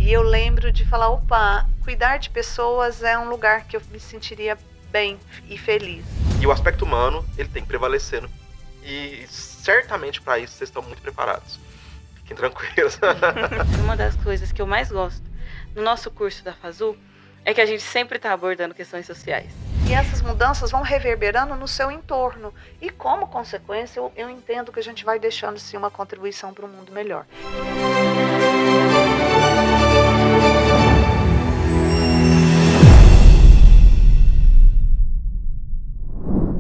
E eu lembro de falar, opa, cuidar de pessoas é um lugar que eu me sentiria bem e feliz. E o aspecto humano, ele tem que prevalecer. E certamente para isso vocês estão muito preparados. Fiquem tranquilos. Uma das coisas que eu mais gosto no nosso curso da FASU é que a gente sempre está abordando questões sociais. E essas mudanças vão reverberando no seu entorno. E como consequência, eu entendo que a gente vai deixando sim uma contribuição para um mundo melhor.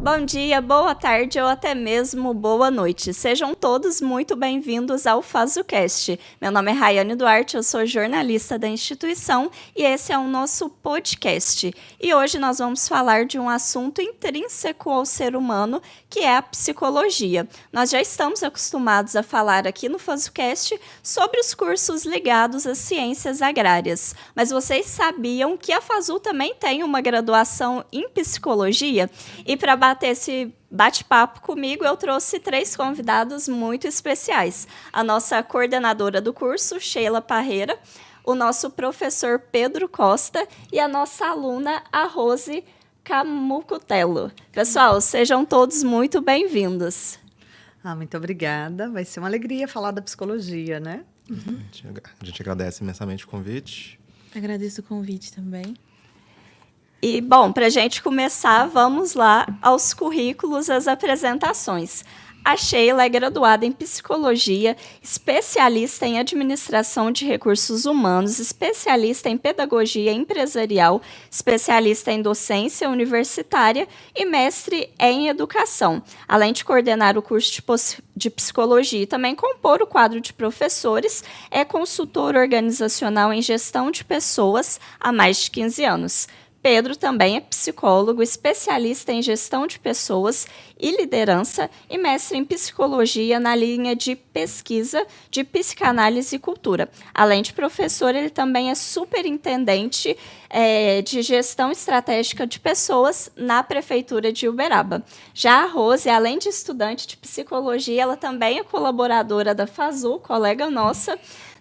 Bom dia, boa tarde ou até mesmo boa noite. Sejam todos muito bem-vindos ao FazuCast. Meu nome é Rayane Duarte, eu sou jornalista da instituição e esse é o nosso podcast. E hoje nós vamos falar de um assunto intrínseco ao ser humano, que é a psicologia. Nós já estamos acostumados a falar aqui no FazuCast sobre os cursos ligados às ciências agrárias. Mas vocês sabiam que a FASU também tem uma graduação em psicologia? E para bater esse bate-papo comigo, eu trouxe 3 convidados muito especiais. A nossa coordenadora do curso, Sheila Parreira, o nosso professor Pedro Costa e a nossa aluna, a Rose Camucutelo. Pessoal, sejam todos muito bem-vindos. Muito obrigada. Vai ser uma alegria falar da psicologia, né? Uhum. A gente agradece imensamente o convite. Agradeço o convite também. E, bom, para a gente começar, vamos lá aos currículos, às apresentações. A Sheila é graduada em Psicologia, especialista em Administração de Recursos Humanos, especialista em Pedagogia Empresarial, especialista em Docência Universitária e mestre em Educação. Além de coordenar o curso de Psicologia e também compor o quadro de professores, é consultora organizacional em Gestão de Pessoas há mais de 15 anos. Pedro também é psicólogo, especialista em gestão de pessoas e liderança e mestre em psicologia na linha de pesquisa de psicanálise e cultura. Além de professor, ele também é superintendente de gestão estratégica de pessoas na Prefeitura de Uberaba. Já a Rose, além de estudante de psicologia, ela também é colaboradora da FASU, colega nossa.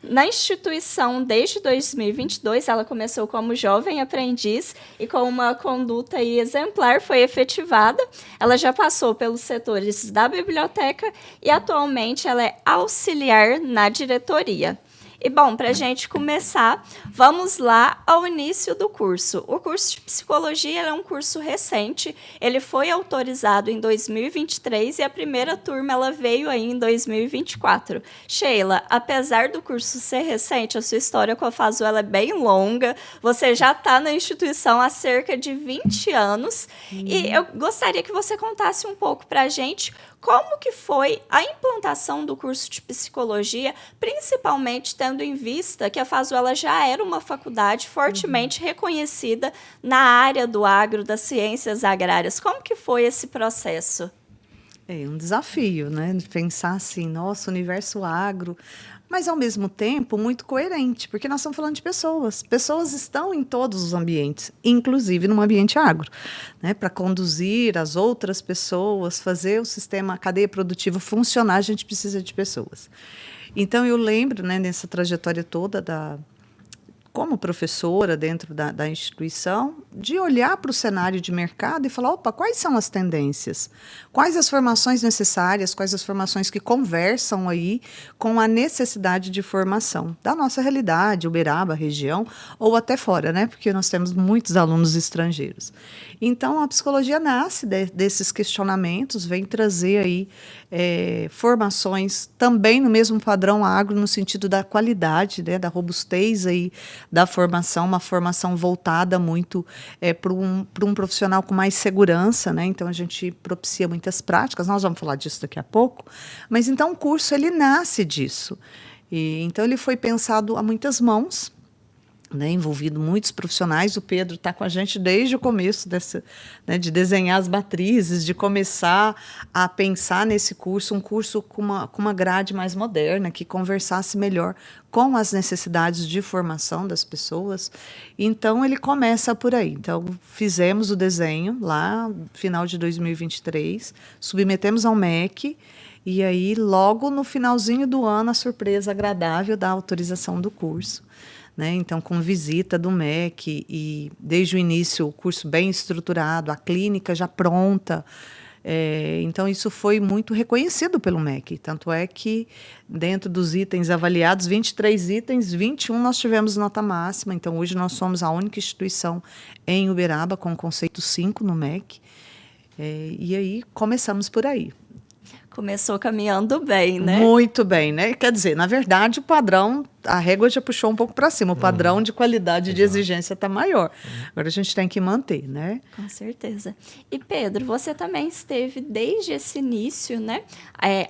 Na instituição, desde 2022, ela começou como jovem aprendiz e com uma conduta exemplar foi efetivada. Ela já passou pelos setores da biblioteca e atualmente ela é auxiliar na diretoria. E, bom, para a gente começar, vamos lá ao início do curso. O curso de Psicologia é um curso recente, ele foi autorizado em 2023 e a primeira turma ela veio aí em 2024. Sheila, apesar do curso ser recente, a sua história com a FASU ela é bem longa, você já está na instituição há cerca de 20 anos, e eu gostaria que você contasse um pouco para a gente como que foi a implantação do curso de psicologia, principalmente tendo em vista que a FASU ela já era uma faculdade fortemente reconhecida na área do agro, das ciências agrárias. Como que foi esse processo? É um desafio, né? De pensar assim, nossa, universo agro, mas ao mesmo tempo muito coerente, porque nós estamos falando de pessoas. Pessoas estão em todos os ambientes, inclusive no ambiente agro, né? Para conduzir as outras pessoas, fazer o sistema, a cadeia produtiva funcionar, a gente precisa de pessoas. Então, eu lembro, né, nessa trajetória toda como professora dentro da instituição, de olhar para o cenário de mercado e falar, opa, quais são as tendências? Quais as formações necessárias, quais as formações que conversam aí com a necessidade de formação da nossa realidade, Uberaba, região, ou até fora, né? Porque nós temos muitos alunos estrangeiros. Então, a psicologia nasce desses questionamentos, vem trazer aí formações também no mesmo padrão agro, no sentido da qualidade, né, da robustez aí da formação, uma formação voltada muito para um profissional com mais segurança, né? Então a gente propicia muitas práticas, nós vamos falar disso daqui a pouco, mas então o curso ele nasce disso. E, então ele foi pensado a muitas mãos, né, envolvido muitos profissionais. O Pedro está com a gente desde o começo de desenhar as matrizes, de começar a pensar nesse curso, um curso com uma grade mais moderna, que conversasse melhor com as necessidades de formação das pessoas. Então, ele começa por aí. Então, fizemos o desenho lá no final de 2023, submetemos ao MEC, e aí, logo no finalzinho do ano, a surpresa agradável da autorização do curso. né? Então, com visita do MEC e desde o início o curso bem estruturado, a clínica já pronta. Então, isso foi muito reconhecido pelo MEC. Tanto é que, dentro dos itens avaliados, 23 itens, 21 nós tivemos nota máxima. Então, hoje nós somos a única instituição em Uberaba com conceito 5 no MEC. E aí, começamos por aí. Começou caminhando bem, né? Muito bem, né? Quer dizer, na verdade, o padrão, a régua já puxou um pouco para cima. O padrão de qualidade de exigência está maior. Agora a gente tem que manter, né? Com certeza. E Pedro, você também esteve desde esse início, né?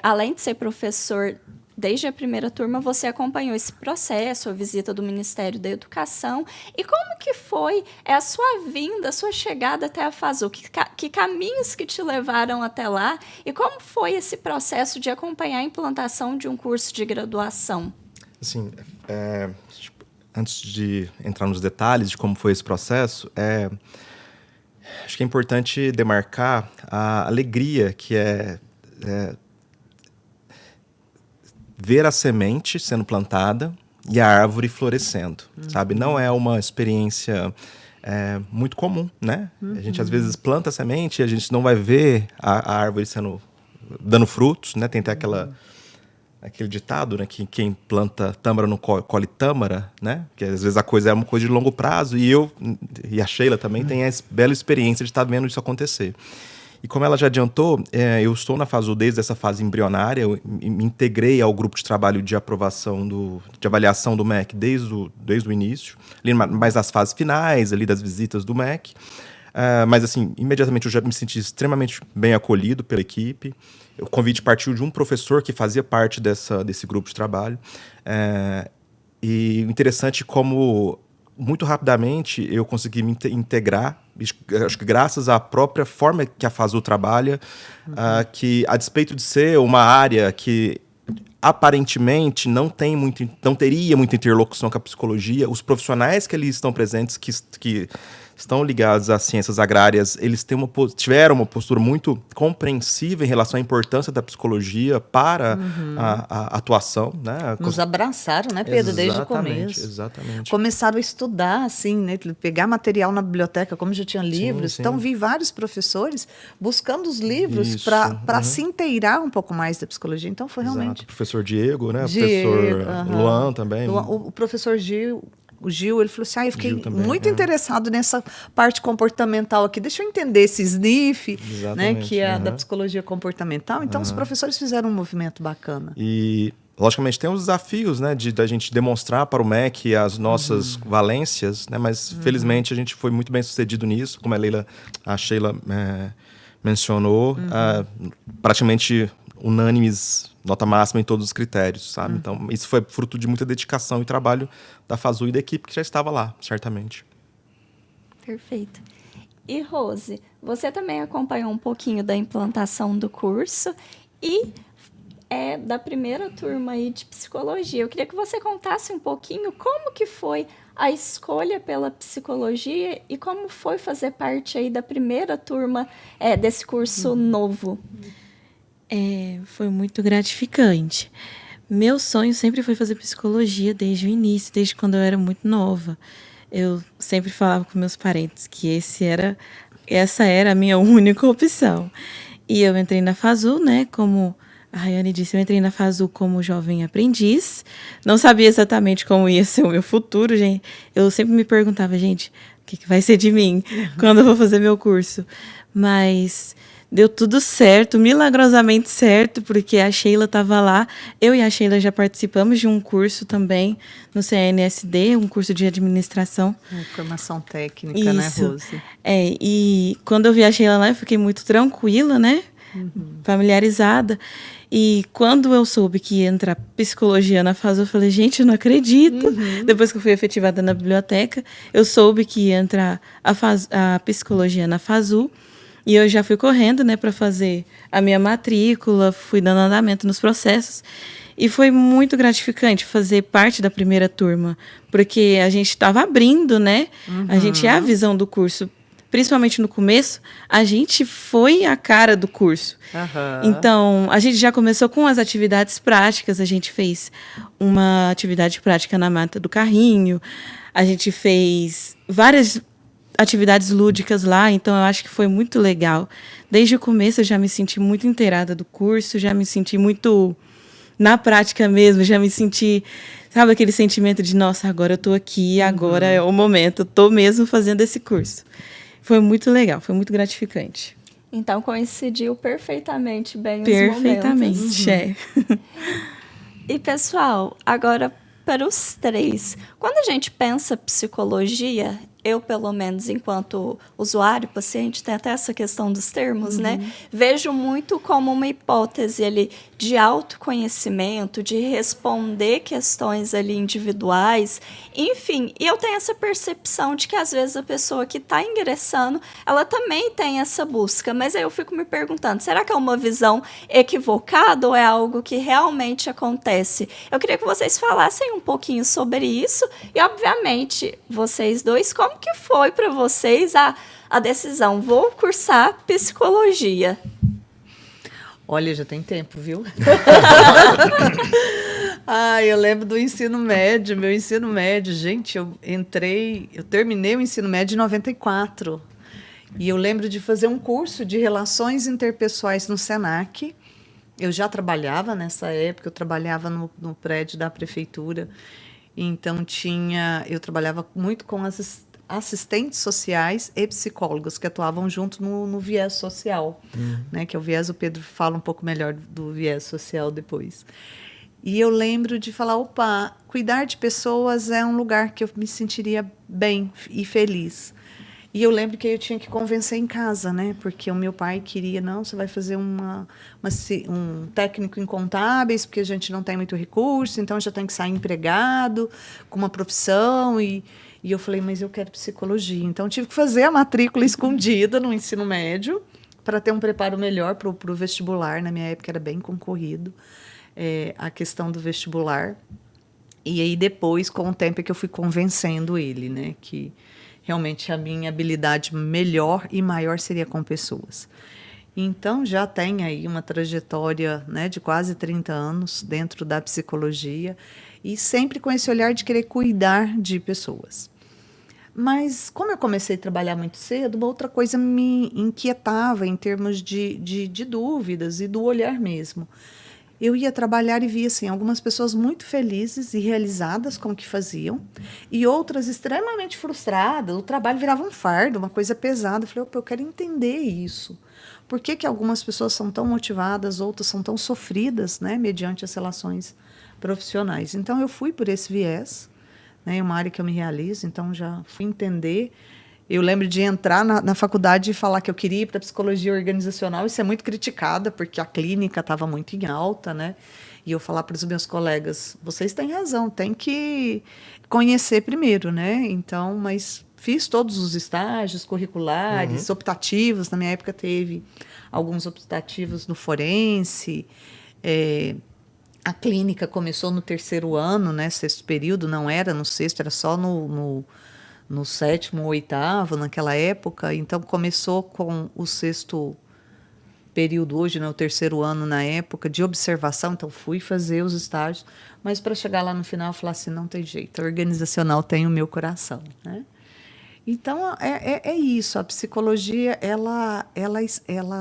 Além de ser professor desde a primeira turma, você acompanhou esse processo, a visita do Ministério da Educação. E como que foi a sua vinda, a sua chegada até a FASU? Que caminhos que te levaram até lá? E como foi esse processo de acompanhar a implantação de um curso de graduação? Assim, antes de entrar nos detalhes de como foi esse processo, acho que é importante demarcar a alegria que é ver a semente sendo plantada e a árvore florescendo, sabe? Não é uma experiência muito comum, né? A gente, às vezes, planta a semente e a gente não vai ver a árvore dando frutos, né? Tem até aquele ditado, né? Que quem planta tâmara não colhe tâmara, né? Que, às vezes, a coisa é uma coisa de longo prazo e a Sheila também tem a bela experiência de estar vendo isso acontecer. E como ela já adiantou, eu estou na FASU desde essa fase embrionária, eu me integrei ao grupo de trabalho de aprovação, de avaliação do MEC desde o início, ali mais nas fases finais ali das visitas do MEC. Mas, assim, imediatamente eu já me senti extremamente bem acolhido pela equipe. O convite partiu de um professor que fazia parte desse grupo de trabalho. E interessante como, muito rapidamente, eu consegui me integrar, acho que graças à própria forma que a FASU trabalha, que, a despeito de ser uma área que aparentemente não teria muita interlocução com a psicologia, os profissionais que ali estão presentes, que estão ligados às ciências agrárias, eles tiveram uma postura muito compreensiva em relação à importância da psicologia para a atuação, né? Nos abraçaram, né, Pedro, desde o começo. Exatamente. Começaram a estudar, assim, né, pegar material na biblioteca, como já tinha livros. Sim. Então, vi vários professores buscando os livros para se inteirar um pouco mais da psicologia. Então, foi realmente... Exato. O professor Diego, né? Diego, o professor Luan também. O professor Gil... O Gil, ele falou assim, eu fiquei Também, muito interessado nessa parte comportamental aqui. Deixa eu entender esse SNF, né, que é da psicologia comportamental. Então, os professores fizeram um movimento bacana. E, logicamente, tem os desafios, né, da gente demonstrar para o MEC as nossas valências, né, mas, felizmente, a gente foi muito bem sucedido nisso, como a Sheila mencionou, praticamente unânimes, nota máxima em todos os critérios, sabe? Então, isso foi fruto de muita dedicação e trabalho da FASU e da equipe que já estava lá, certamente. Perfeito. E, Rose, você também acompanhou um pouquinho da implantação do curso e da primeira turma aí de psicologia. Eu queria que você contasse um pouquinho como que foi a escolha pela psicologia e como foi fazer parte aí da primeira turma desse curso novo. Foi muito gratificante. Meu sonho sempre foi fazer psicologia desde o início, desde quando eu era muito nova. Eu sempre falava com meus parentes que essa era a minha única opção. E eu entrei na FASU, né, como a Rayane disse, eu entrei na FASU como jovem aprendiz. Não sabia exatamente como ia ser o meu futuro, gente. Eu sempre me perguntava, gente, o que vai ser de mim quando eu vou fazer meu curso? Mas deu tudo certo, milagrosamente certo, porque a Sheila estava lá. Eu e a Sheila já participamos de um curso também no CNSD, um curso de administração. Formação técnica, Isso. né, Rose? E quando eu vi a Sheila lá, eu fiquei muito tranquila, né? Familiarizada. E quando eu soube que ia entrar psicologia na FASU, eu falei, gente, eu não acredito. Depois que eu fui efetivada na biblioteca, eu soube que ia entrar a psicologia na FASU. E eu já fui correndo, né, para fazer a minha matrícula, fui dando andamento nos processos. E foi muito gratificante fazer parte da primeira turma, porque a gente estava abrindo, né? A gente é a visão do curso principalmente no começo, a gente foi a cara do curso. Então, a gente já começou com as atividades práticas, a gente fez uma atividade prática na mata do carrinho, a gente fez várias atividades lúdicas lá, então eu acho que foi muito legal. Desde o começo eu já me senti muito inteirada do curso, já me senti muito na prática mesmo, já me senti, sabe, aquele sentimento de, nossa, agora eu tô aqui, agora é o momento, eu tô mesmo fazendo esse curso. Foi muito legal, foi muito gratificante. Então coincidiu perfeitamente bem os momentos. Perfeitamente, é. E, pessoal, agora para os 3. Quando a gente pensa psicologia, eu, pelo menos, enquanto usuário, paciente, tem até essa questão dos termos, né? Vejo muito como uma hipótese ali de autoconhecimento, de responder questões ali individuais, enfim. E eu tenho essa percepção de que, às vezes, a pessoa que está ingressando, ela também tem essa busca. Mas aí eu fico me perguntando, será que é uma visão equivocada ou é algo que realmente acontece? Eu queria que vocês falassem um pouquinho sobre isso e, obviamente, vocês dois, como que foi para vocês a decisão? Vou cursar psicologia. Olha, já tem tempo, viu? Eu lembro do ensino médio, meu ensino médio. Gente, eu terminei o ensino médio em 94. E eu lembro de fazer um curso de relações interpessoais no Senac. Eu já trabalhava nessa época, eu trabalhava no prédio da prefeitura. Então, eu trabalhava muito com as assistentes sociais e psicólogos que atuavam junto no viés social, né? Que é o viés, o Pedro fala um pouco melhor do viés social depois. E eu lembro de falar, cuidar de pessoas é um lugar que eu me sentiria bem e feliz. E eu lembro que eu tinha que convencer em casa, né? Porque o meu pai queria, não, você vai fazer um técnico em contábeis, porque a gente não tem muito recurso, então já tem que sair empregado, com uma profissão. E eu falei, mas eu quero psicologia. Então, eu tive que fazer a matrícula escondida no ensino médio, para ter um preparo melhor para o vestibular. Na minha época era bem concorrido a questão do vestibular. E aí, depois, com o tempo, é que eu fui convencendo ele, né? Que realmente a minha habilidade melhor e maior seria com pessoas. Então, já tem aí uma trajetória, né, de quase 30 anos dentro da psicologia e sempre com esse olhar de querer cuidar de pessoas. Mas, como eu comecei a trabalhar muito cedo, uma outra coisa me inquietava em termos de dúvidas e do olhar mesmo. Eu ia trabalhar e via assim, algumas pessoas muito felizes e realizadas com o que faziam, e outras extremamente frustradas. O trabalho virava um fardo, uma coisa pesada. Eu falei, eu quero entender isso. Por que algumas pessoas são tão motivadas, outras são tão sofridas, né, mediante as relações profissionais? Então, eu fui por esse viés, né, uma área que eu me realizo, então já fui entender. Eu lembro de entrar na faculdade e falar que eu queria ir para psicologia organizacional. Isso é muito criticada, porque a clínica estava muito em alta, né? E eu falar para os meus colegas, vocês têm razão, tem que conhecer primeiro, né? Então, mas fiz todos os estágios curriculares, optativos. Na minha época teve alguns optativos no forense. A clínica começou no 3º ano, né? 6º período, não era no 6º, era só no 7º ou 8º, naquela época. Então, começou com o 6º período, hoje, né, o 3º ano, na época, de observação. Então, fui fazer os estágios, mas para chegar lá no final, falar assim, não tem jeito, a organizacional tem o meu coração, né? Então, é isso. A psicologia, ela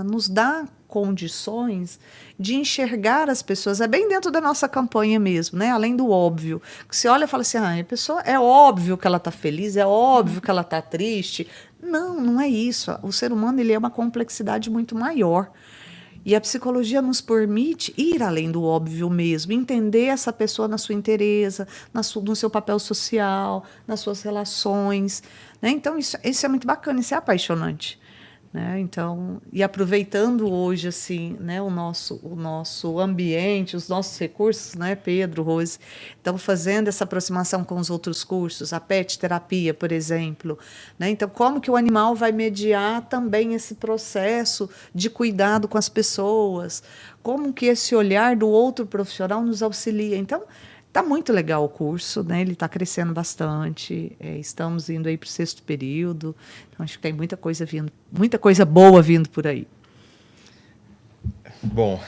nos dá condições de enxergar as pessoas. É bem dentro da nossa campanha mesmo, né? Além do óbvio. Você olha e fala assim, a pessoa, é óbvio que ela está feliz, é óbvio que ela está triste. Não, não é isso. O ser humano, ele é uma complexidade muito maior. E a psicologia nos permite ir além do óbvio mesmo, entender essa pessoa na sua inteireza, no seu papel social, nas suas relações, né? Então, isso é muito bacana, isso é apaixonante, né? Então, e aproveitando hoje assim, né, o nosso ambiente, os nossos recursos, né, Pedro, Rose, estão fazendo essa aproximação com os outros cursos, a pet terapia, por exemplo, né? Então, como que o animal vai mediar também esse processo de cuidado com as pessoas? Como que esse olhar do outro profissional nos auxilia? Então, Tá muito legal o curso, né? Ele está crescendo bastante. Estamos indo aí para o 6º período. Então, acho que tem muita coisa vindo, muita coisa boa vindo por aí. Bom,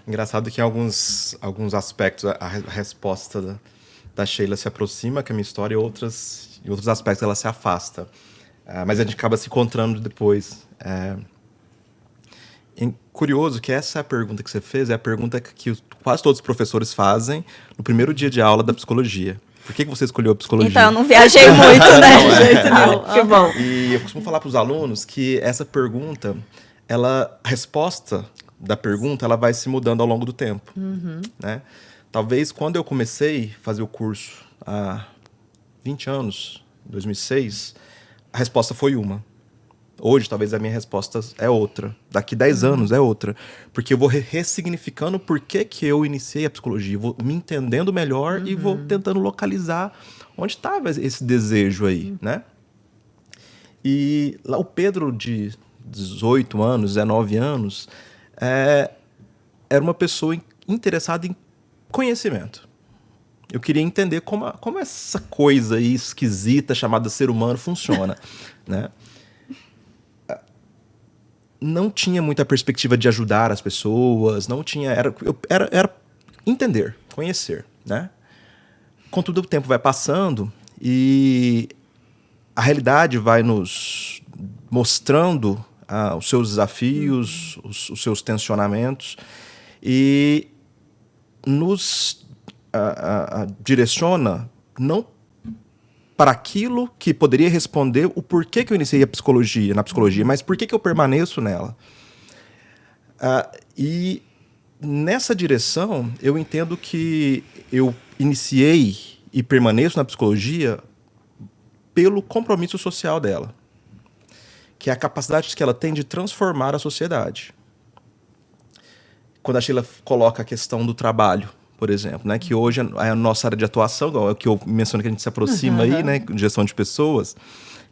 engraçado que em alguns aspectos a resposta da Sheila se aproxima com a minha história e em outros aspectos ela se afasta. Mas a gente acaba se encontrando depois. É curioso que essa pergunta que você fez é a pergunta que quase todos os professores fazem no primeiro dia de aula da psicologia. Por que você escolheu a psicologia? Então, eu não viajei muito, né? De jeito nenhum. Que bom. E eu costumo falar para os alunos que essa pergunta, a resposta da pergunta, ela vai se mudando ao longo do tempo. Né? Talvez quando eu comecei a fazer o curso há 20 anos, 2006, a resposta foi uma. Hoje, talvez a minha resposta é outra. Daqui 10 anos é outra. Porque eu vou ressignificando por que eu iniciei a psicologia. Vou me entendendo melhor e vou tentando localizar onde estava esse desejo aí, né? E lá o Pedro, de 18 anos, 19 anos, era uma pessoa interessada em conhecimento. Eu queria entender como essa coisa aí esquisita chamada ser humano funciona, né? Não tinha muita perspectiva de ajudar as pessoas, não tinha... Era entender, conhecer, né? Contudo, o tempo vai passando e a realidade vai nos mostrando os seus desafios, os seus tensionamentos e nos direciona não para aquilo que poderia responder o porquê que eu iniciei na psicologia, mas por que eu permaneço nela. E nessa direção, eu entendo que eu iniciei e permaneço na psicologia pelo compromisso social dela, que é a capacidade que ela tem de transformar a sociedade. Quando a Sheila coloca a questão do trabalho, por exemplo, né, que hoje é a nossa área de atuação, é o que eu menciono que a gente se aproxima aí, né, gestão de pessoas,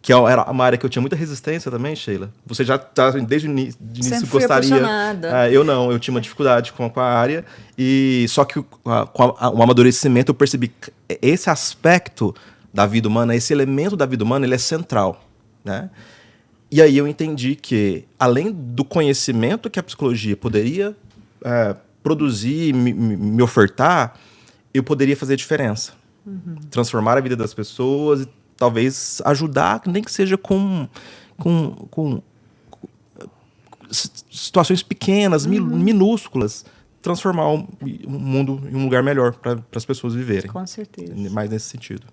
que era uma área que eu tinha muita resistência também, Sheila. Você já tá, desde o início Sempre fui gostaria... apaixonada. Eu não, eu tinha uma dificuldade com a área, e só que com o amadurecimento eu percebi que esse aspecto da vida humana, esse elemento da vida humana, ele é central, né? E aí eu entendi que, além do conhecimento que a psicologia poderia produzir, me ofertar, eu poderia fazer diferença. Transformar a vida das pessoas e talvez ajudar, nem que seja com situações pequenas, minúsculas, transformar o mundo em um lugar melhor para as pessoas viverem. Com certeza. Mais nesse sentido.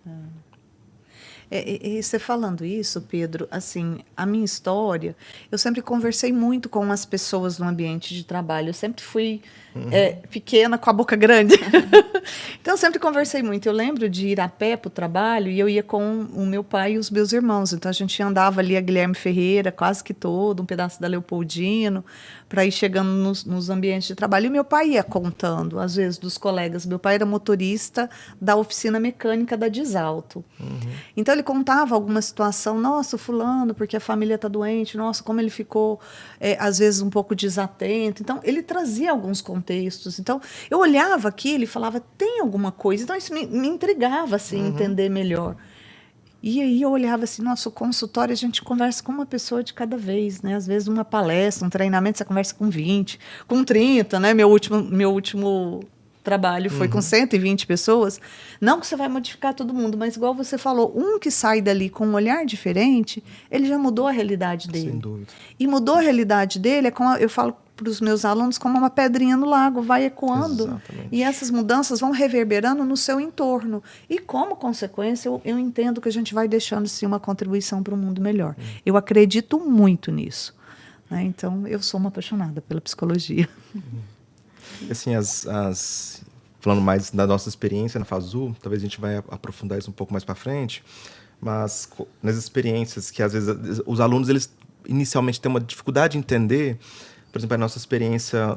E você falando isso, Pedro, assim, a minha história, eu sempre conversei muito com as pessoas no ambiente de trabalho. Eu sempre fui pequena com a boca grande. Então, eu sempre conversei muito. Eu lembro de ir a pé para o trabalho e eu ia com o meu pai e os meus irmãos. Então, a gente andava ali a Guilherme Ferreira, quase que todo, um pedaço da Leopoldino, para ir chegando nos ambientes de trabalho. E meu pai ia contando, às vezes, dos colegas. Meu pai era motorista da oficina mecânica da Disalto. Então, ele contava alguma situação. Nossa, fulano, porque a família está doente. Nossa, como ele ficou, às vezes, um pouco desatento. Então, ele trazia alguns contextos. Então, eu olhava aquilo e falava, tem alguma coisa? Então, isso me intrigava, assim, entender melhor. E aí eu olhava assim, nosso consultório, a gente conversa com uma pessoa de cada vez, né? Às vezes uma palestra, um treinamento, você conversa com 20, com 30, né? Meu último trabalho foi com 120 pessoas. Não que você vai modificar todo mundo, mas igual você falou, um que sai dali com um olhar diferente, ele já mudou a realidade dele. Sem dúvida. E mudou a realidade dele, como eu falo para os meus alunos, como uma pedrinha no lago, vai ecoando. Exatamente. E essas mudanças vão reverberando no seu entorno. E, como consequência, eu entendo que a gente vai deixando, sim, uma contribuição para um mundo melhor. Eu acredito muito nisso. Né? Então, eu sou uma apaixonada pela psicologia. Assim, falando mais da nossa experiência na FASU, talvez a gente vai aprofundar isso um pouco mais para frente, mas nas experiências que, às vezes, os alunos, eles inicialmente têm uma dificuldade de entender, por exemplo, a nossa experiência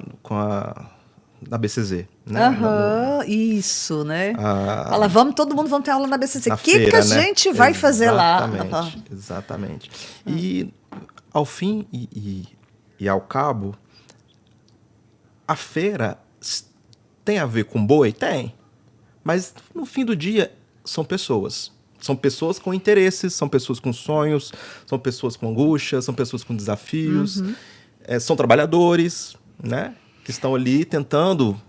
na BCZ. Né? Isso, né? Fala, todo mundo vamos ter aula na BCZ. O que a gente vai fazer lá? Exatamente. E, ao fim e ao cabo, a feira tem a ver com boi? Tem. Mas no fim do dia, são pessoas. São pessoas com interesses, são pessoas com sonhos, são pessoas com angústia, são pessoas com desafios, são trabalhadores, né? Que estão ali tentando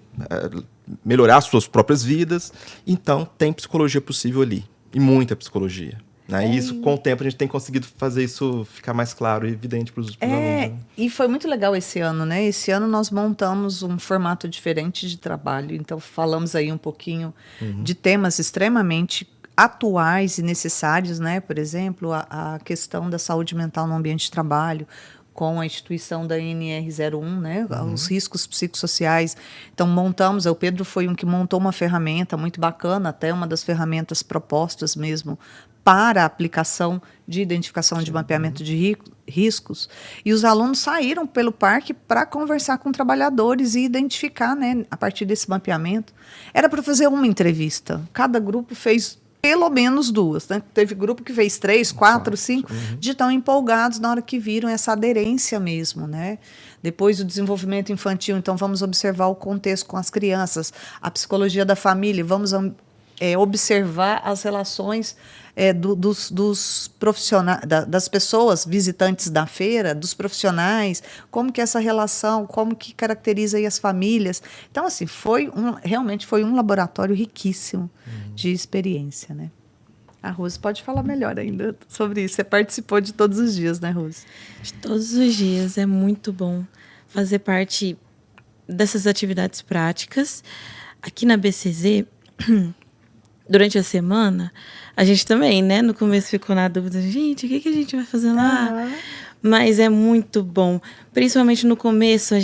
melhorar suas próprias vidas. Então, tem psicologia possível ali. E muita psicologia. Né? E isso, com o tempo, a gente tem conseguido fazer isso ficar mais claro e evidente para os alunos. Né? E foi muito legal esse ano, né? Esse ano nós montamos um formato diferente de trabalho. Então, falamos aí um pouquinho de temas extremamente atuais e necessários, né? Por exemplo, a questão da saúde mental no ambiente de trabalho, com a instituição da NR01, né? Os riscos psicossociais. Então, montamos, o Pedro foi um que montou uma ferramenta muito bacana, até uma das ferramentas propostas mesmo para a aplicação de identificação de mapeamento de riscos. E os alunos saíram pelo parque para conversar com trabalhadores e identificar, né, a partir desse mapeamento. Era para fazer uma entrevista. Cada grupo fez pelo menos 2, né? Teve grupo que fez 3, 4, 5, de tão empolgados na hora que viram essa aderência mesmo, né? Depois o desenvolvimento infantil, então vamos observar o contexto com as crianças, a psicologia da família, vamos observar as relações dos profissionais, das pessoas visitantes da feira, dos profissionais, como que essa relação, como que caracteriza aí as famílias. Então, assim, realmente foi um laboratório riquíssimo de experiência, né? A Rose pode falar melhor ainda sobre isso. Você participou de todos os dias, né, Rose? De todos os dias. É muito bom fazer parte dessas atividades práticas. Aqui na BCZ, durante a semana, a gente também, né? No começo ficou na dúvida, gente, o que a gente vai fazer lá? Mas é muito bom. Principalmente no começo,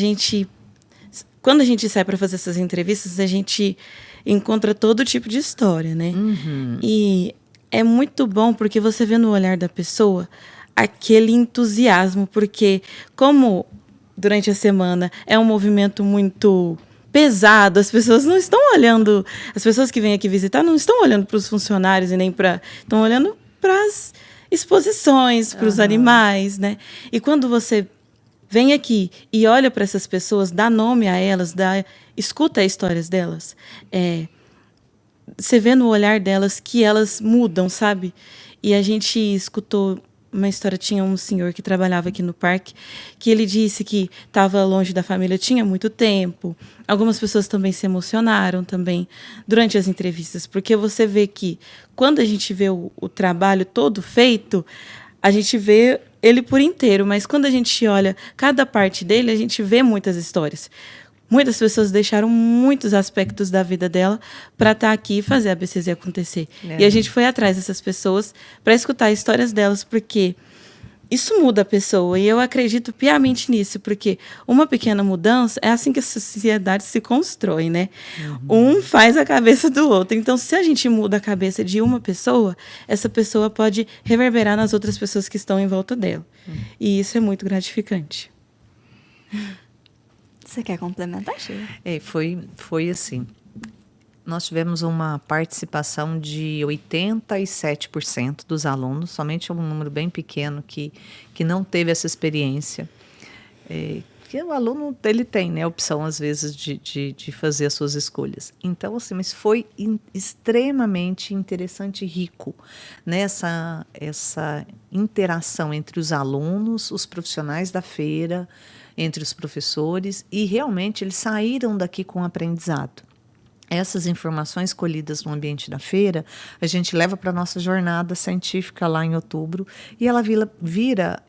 quando a gente sai para fazer essas entrevistas, a gente encontra todo tipo de história, né? E é muito bom porque você vê no olhar da pessoa aquele entusiasmo, porque como durante a semana é um movimento muito pesado, as pessoas não estão olhando, as pessoas que vêm aqui visitar não estão olhando para os funcionários e nem estão olhando para as exposições, para os animais, né? E quando você vem aqui e olha para essas pessoas, dá nome a elas, escuta as histórias delas, você vê no olhar delas que elas mudam, sabe? E a gente escutou uma história, tinha um senhor que trabalhava aqui no parque, que ele disse que estava longe da família tinha muito tempo. Algumas pessoas também se emocionaram também durante as entrevistas, porque você vê que quando a gente vê o trabalho todo feito, a gente vê ele por inteiro, mas quando a gente olha cada parte dele, a gente vê muitas histórias. Muitas pessoas deixaram muitos aspectos da vida dela para estar aqui e fazer a BCZ acontecer. E a gente foi atrás dessas pessoas para escutar histórias delas, porque isso muda a pessoa. E eu acredito piamente nisso, porque uma pequena mudança é assim que a sociedade se constrói, né? Um faz a cabeça do outro. Então, se a gente muda a cabeça de uma pessoa, essa pessoa pode reverberar nas outras pessoas que estão em volta dela. E isso é muito gratificante. Você quer complementar, Sheila? Foi assim. Nós tivemos uma participação de 87% dos alunos, somente um número bem pequeno que não teve essa experiência. Que o aluno ele tem, né, a opção, às vezes, de fazer as suas escolhas. Então, assim, mas foi extremamente interessante e rico nessa essa interação entre os alunos, os profissionais da feira, entre os professores, e realmente eles saíram daqui com aprendizado. Essas informações colhidas no ambiente da feira, a gente leva para a nossa jornada científica lá em outubro, e ela vira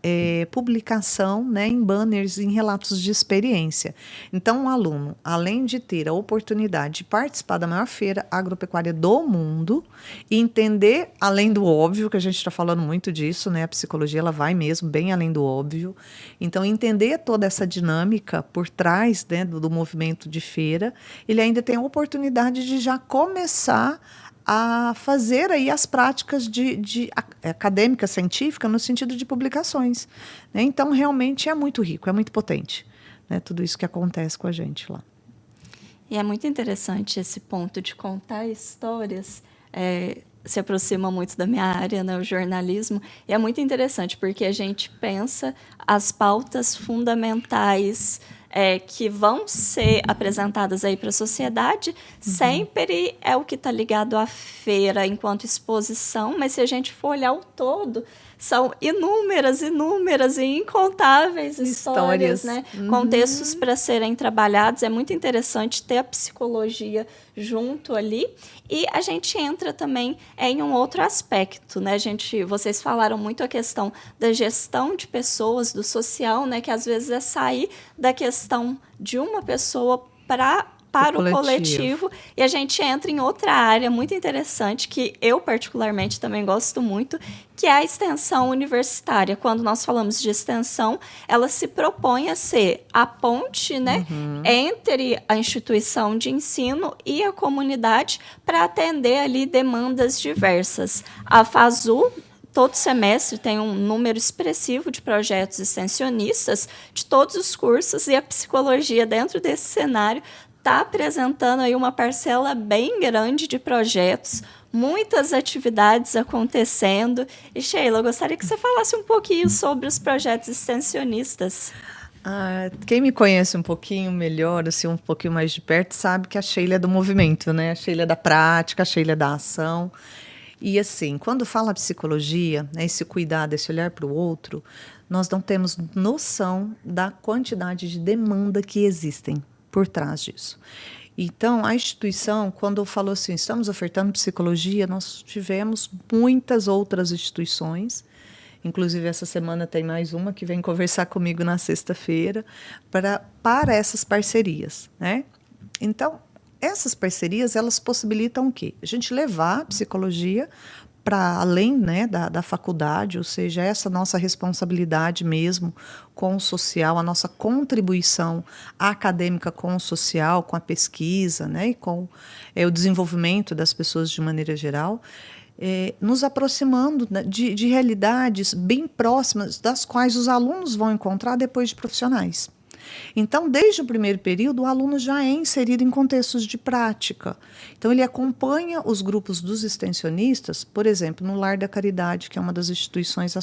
publicação, né, em banners, em relatos de experiência. Então, o aluno, além de ter a oportunidade de participar da maior feira agropecuária do mundo, e entender, além do óbvio, que a gente está falando muito disso, né, a psicologia ela vai mesmo bem além do óbvio, então entender toda essa dinâmica por trás, né, do movimento de feira, ele ainda tem a oportunidade de já começar a fazer aí as práticas de acadêmica, científica, no sentido de publicações, né? Então, realmente é muito rico, é muito potente, né? Tudo isso que acontece com a gente lá. E é muito interessante esse ponto de contar histórias, se aproxima muito da minha área, né, o jornalismo, e é muito interessante, porque a gente pensa as pautas fundamentais que vão ser apresentadas aí para a sociedade, sempre é o que está ligado à feira enquanto exposição, mas se a gente for olhar o todo, são inúmeras e incontáveis histórias, né? Contextos para serem trabalhados. É muito interessante ter a psicologia junto ali. E a gente entra também em um outro aspecto, né? Vocês falaram muito a questão da gestão de pessoas, do social, né? Que às vezes é sair da questão de uma pessoa para o coletivo, e a gente entra em outra área muito interessante, que eu particularmente também gosto muito, que é a extensão universitária. Quando nós falamos de extensão, ela se propõe a ser a ponte, né, entre a instituição de ensino e a comunidade para atender ali demandas diversas. A FASU, todo semestre, tem um número expressivo de projetos extensionistas de todos os cursos, e a psicologia, dentro desse cenário, está apresentando aí uma parcela bem grande de projetos, muitas atividades acontecendo. E, Sheila, eu gostaria que você falasse um pouquinho sobre os projetos extensionistas. Quem me conhece um pouquinho melhor, assim, um pouquinho mais de perto, sabe que a Sheila é do movimento, né? A Sheila é da prática, a Sheila é da ação. E, assim, quando fala psicologia, né, esse cuidado, esse olhar para o outro, nós não temos noção da quantidade de demanda que existem por trás disso. Então, a instituição, quando falou assim, estamos ofertando psicologia, nós tivemos muitas outras instituições, inclusive essa semana tem mais uma que vem conversar comigo na sexta-feira, para essas parcerias, né? Então, essas parcerias, elas possibilitam o quê? A gente levar a psicologia para além, né, da faculdade, ou seja, essa nossa responsabilidade mesmo com o social, a nossa contribuição acadêmica com o social, com a pesquisa, né, e com o desenvolvimento das pessoas de maneira geral, nos aproximando, né, de realidades bem próximas das quais os alunos vão encontrar depois de profissionais. Então, desde o primeiro período, o aluno já é inserido em contextos de prática. Então, ele acompanha os grupos dos extensionistas, por exemplo, no Lar da Caridade, que é uma das instituições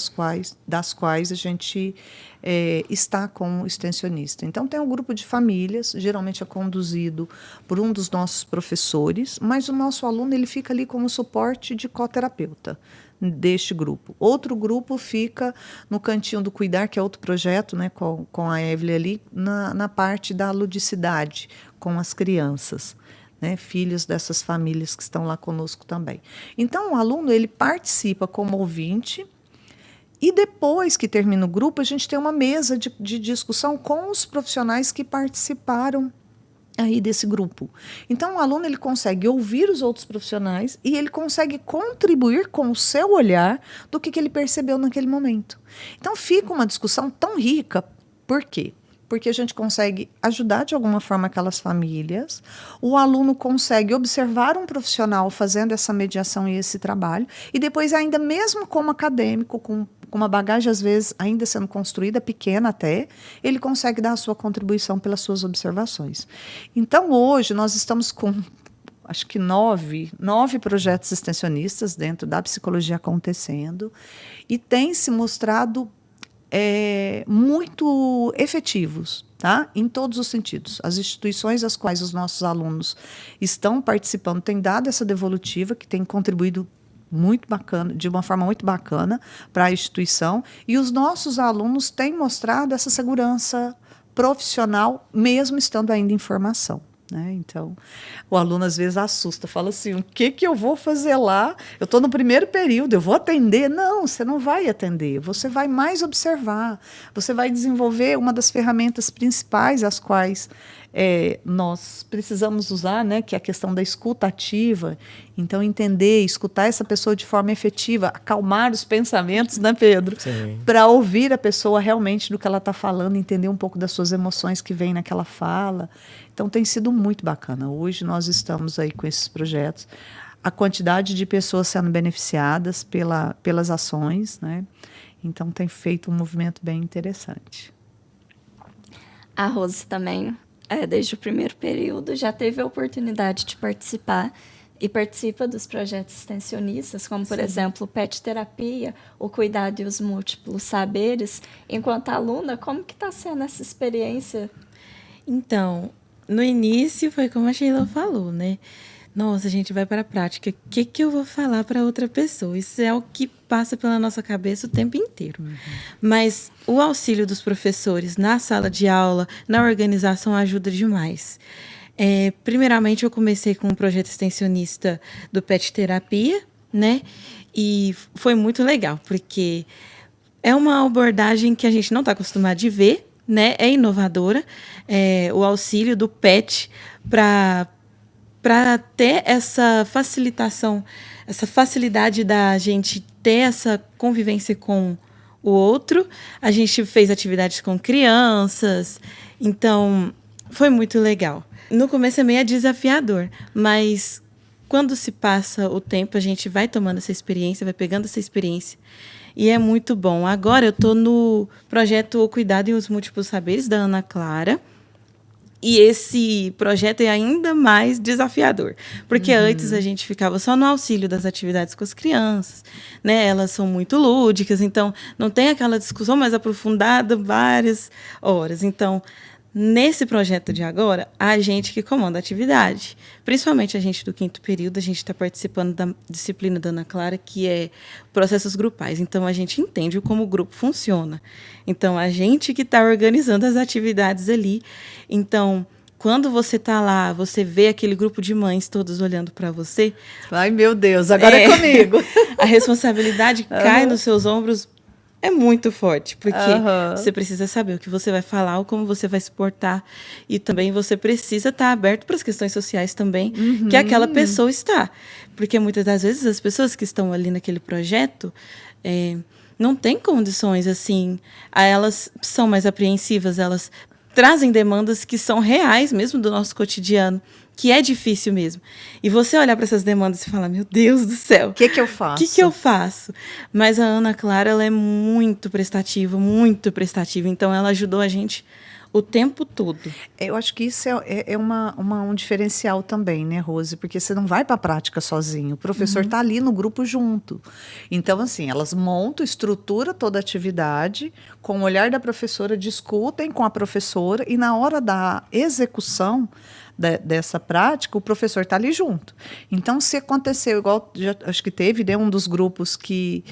das quais a gente está com o extensionista. Então, tem um grupo de famílias, geralmente é conduzido por um dos nossos professores, mas o nosso aluno ele fica ali como suporte de coterapeuta deste grupo. Outro grupo fica no Cantinho do Cuidar, que é outro projeto, né, com a Evelyn ali, na parte da ludicidade, com as crianças, né, filhos dessas famílias que estão lá conosco também. Então, o aluno ele participa como ouvinte, e depois que termina o grupo, a gente tem uma mesa de discussão com os profissionais que participaram aí desse grupo. Então, o aluno ele consegue ouvir os outros profissionais e ele consegue contribuir com o seu olhar do que ele percebeu naquele momento. Então, fica uma discussão tão rica. Por quê? Porque a gente consegue ajudar de alguma forma aquelas famílias, o aluno consegue observar um profissional fazendo essa mediação e esse trabalho, e depois ainda mesmo como acadêmico, com uma bagagem às vezes ainda sendo construída, pequena até, ele consegue dar a sua contribuição pelas suas observações. Então hoje nós estamos com acho que nove projetos extensionistas dentro da psicologia acontecendo, e tem se mostrado muito efetivos, tá? Em todos os sentidos. As instituições às quais os nossos alunos estão participando têm dado essa devolutiva, que tem contribuído muito bacana, de uma forma muito bacana para a instituição, e os nossos alunos têm mostrado essa segurança profissional, mesmo estando ainda em formação. Né? Então, o aluno às vezes assusta, fala assim, o que eu vou fazer lá? Eu estou no primeiro período, eu vou atender? Não, você não vai atender, você vai mais observar, você vai desenvolver uma das ferramentas principais às quais nós precisamos usar, né, que é a questão da escuta ativa. Então, entender, escutar essa pessoa de forma efetiva, acalmar os pensamentos, né, Pedro? Para ouvir a pessoa realmente do que ela está falando, entender um pouco das suas emoções que vêm naquela fala. Então, tem sido muito bacana. Hoje nós estamos aí com esses projetos. A quantidade de pessoas sendo beneficiadas pelas ações, né? Então, tem feito um movimento bem interessante. A Rose também, desde o primeiro período, já teve a oportunidade de participar e participa dos projetos extensionistas, como, por exemplo, PET Terapia, o Cuidado e os Múltiplos Saberes. Enquanto aluna, como que está sendo essa experiência? Então, no início foi como a Sheila falou, né? Nossa, a gente vai para a prática. O que eu vou falar para outra pessoa? Isso é o que passa pela nossa cabeça o tempo inteiro. Mas o auxílio dos professores na sala de aula, na organização, ajuda demais. Primeiramente, eu comecei com um projeto extensionista do PET Terapia, né? E foi muito legal, porque é uma abordagem que a gente não está acostumado de ver, né? É inovadora. O auxílio do PET para ter essa facilitação, essa facilidade da gente ter essa convivência com o outro. A gente fez atividades com crianças, então foi muito legal. No começo é meio desafiador, mas quando se passa o tempo, a gente vai tomando essa experiência, vai pegando essa experiência, e é muito bom. Agora eu estou no projeto O Cuidado e os Múltiplos Saberes, da Ana Clara. E esse projeto é ainda mais desafiador, porque antes a gente ficava só no auxílio das atividades com as crianças, né? Elas são muito lúdicas, então não tem aquela discussão mais aprofundada várias horas. Então, nesse projeto de agora, a gente que comanda a atividade, principalmente a gente do 5º período, a gente está participando da disciplina da Ana Clara, que é processos grupais. Então, a gente entende como o grupo funciona. Então, a gente que está organizando as atividades ali. Então, quando você está lá, você vê aquele grupo de mães todos olhando para você. Ai, meu Deus, agora é comigo. A responsabilidade cai nos seus ombros. É muito forte, porque você precisa saber o que você vai falar, ou como você vai se portar. E também você precisa estar aberto para as questões sociais também, que aquela pessoa está. Porque muitas das vezes as pessoas que estão ali naquele projeto não têm condições, assim. Elas são mais apreensivas, elas trazem demandas que são reais mesmo do nosso cotidiano, que é difícil mesmo. E você olhar para essas demandas e falar, meu Deus do céu. O que eu faço? O que eu faço? Mas a Ana Clara, ela é muito prestativa. Então, ela ajudou a gente o tempo todo. Eu acho que isso é um diferencial também, né, Rose? Porque você não vai para a prática sozinho. O professor está ali no grupo junto. Então, assim, elas montam, estrutura toda a atividade, com o olhar da professora, discutem com a professora, e na hora da execução dessa prática, o professor está ali junto. Então, se aconteceu, igual acho que teve, né, um dos grupos que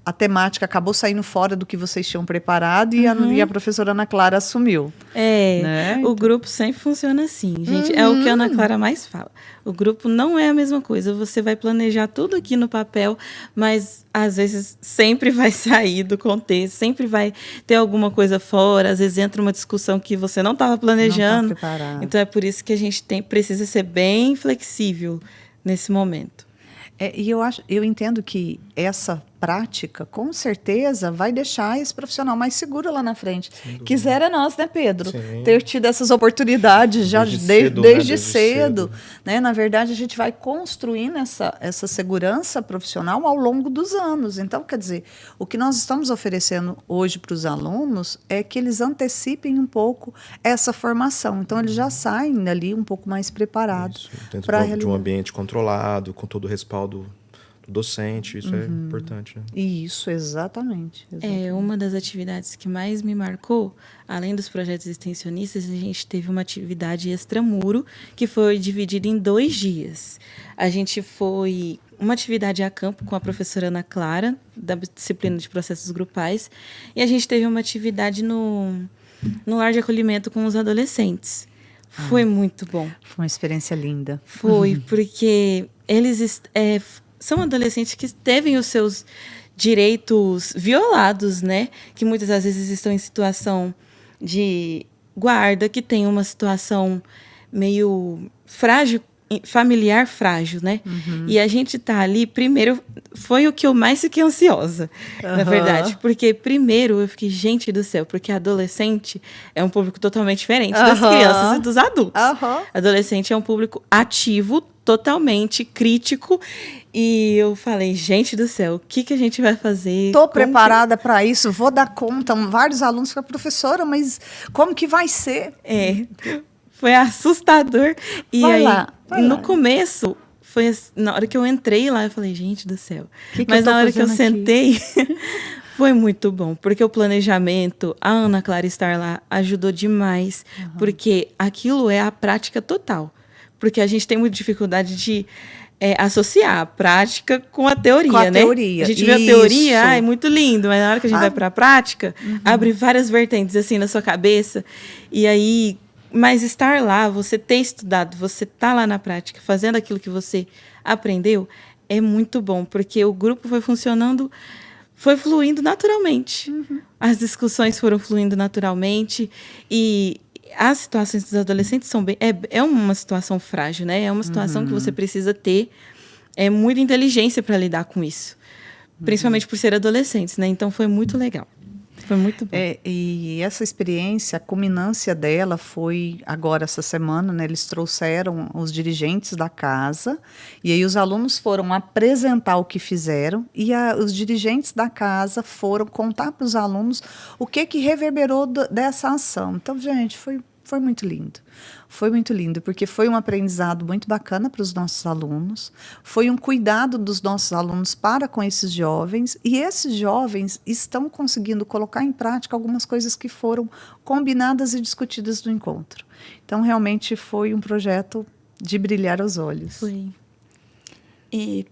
a temática acabou saindo fora do que vocês tinham preparado, e a professora Ana Clara assumiu. Né? O grupo sempre funciona assim, gente. É o que a Ana Clara mais fala. O grupo não é a mesma coisa. Você vai planejar tudo aqui no papel, mas às vezes sempre vai sair do contexto, sempre vai ter alguma coisa fora, às vezes entra uma discussão que você não estava planejando. Não tá preparado. Então é por isso que a gente precisa ser bem flexível nesse momento. E eu entendo que essa prática, com certeza, vai deixar esse profissional mais seguro lá na frente. Quisera nós, né, Pedro? Sim. Ter tido essas oportunidades já desde cedo. Né? Na verdade, a gente vai construindo essa segurança profissional ao longo dos anos. Então, quer dizer, o que nós estamos oferecendo hoje para os alunos é que eles antecipem um pouco essa formação. Então, eles já saem dali um pouco mais preparados. Dentro de um ambiente controlado, com todo o respaldo do docente, isso é importante. Né? Isso, exatamente. Uma das atividades que mais me marcou, além dos projetos extensionistas, a gente teve uma atividade extramuro que foi dividida em 2 dias. A gente foi uma atividade a campo com a professora Ana Clara, da disciplina de processos grupais, e a gente teve uma atividade no lar de acolhimento com os adolescentes. Foi muito bom. Foi uma experiência linda. Foi, porque eles são adolescentes que teve os seus direitos violados, né? Que muitas das vezes estão em situação de guarda, que tem uma situação meio frágil, familiar frágil, né? E a gente tá ali, primeiro, foi o que eu mais fiquei ansiosa, na verdade. Porque, primeiro, eu fiquei, gente do céu, porque adolescente é um público totalmente diferente das crianças e dos adultos. Adolescente é um público ativo, totalmente crítico, e eu falei, gente do céu, o que a gente vai fazer? Estou preparada para isso, vou dar conta. Vários alunos falam, professora, mas como que vai ser? Foi assustador. E vai aí, lá. no começo, foi assim, na hora que eu entrei lá, eu falei, gente do céu. Que mas eu tô na hora que eu fazendo aqui? sentei, Foi muito bom, porque o planejamento, a Ana Clara estar lá ajudou demais, porque aquilo é a prática total. Porque a gente tem muita dificuldade de associar a prática com a teoria, Com a né? teoria, A gente vê a isso. teoria, é muito lindo, mas na hora que a gente Ah. vai para a prática, abre várias vertentes assim na sua cabeça. E aí, mas estar lá, você ter estudado, você tá lá na prática, fazendo aquilo que você aprendeu, é muito bom, porque o grupo foi funcionando, foi fluindo naturalmente. As discussões foram fluindo naturalmente e as situações dos adolescentes são bem... É uma situação frágil, né? É uma situação que você precisa ter muita inteligência para lidar com isso. Principalmente por ser adolescentes, né? Então, foi muito legal. Foi muito bom. E essa experiência, a culminância dela foi agora, essa semana, né? Eles trouxeram os dirigentes da casa e aí os alunos foram apresentar o que fizeram e os dirigentes da casa foram contar para os alunos o que reverberou dessa ação. Então, gente, foi muito lindo. Foi muito lindo, porque foi um aprendizado muito bacana para os nossos alunos, foi um cuidado dos nossos alunos para com esses jovens, e esses jovens estão conseguindo colocar em prática algumas coisas que foram combinadas e discutidas no encontro. Então, realmente foi um projeto de brilhar os olhos. Foi. E,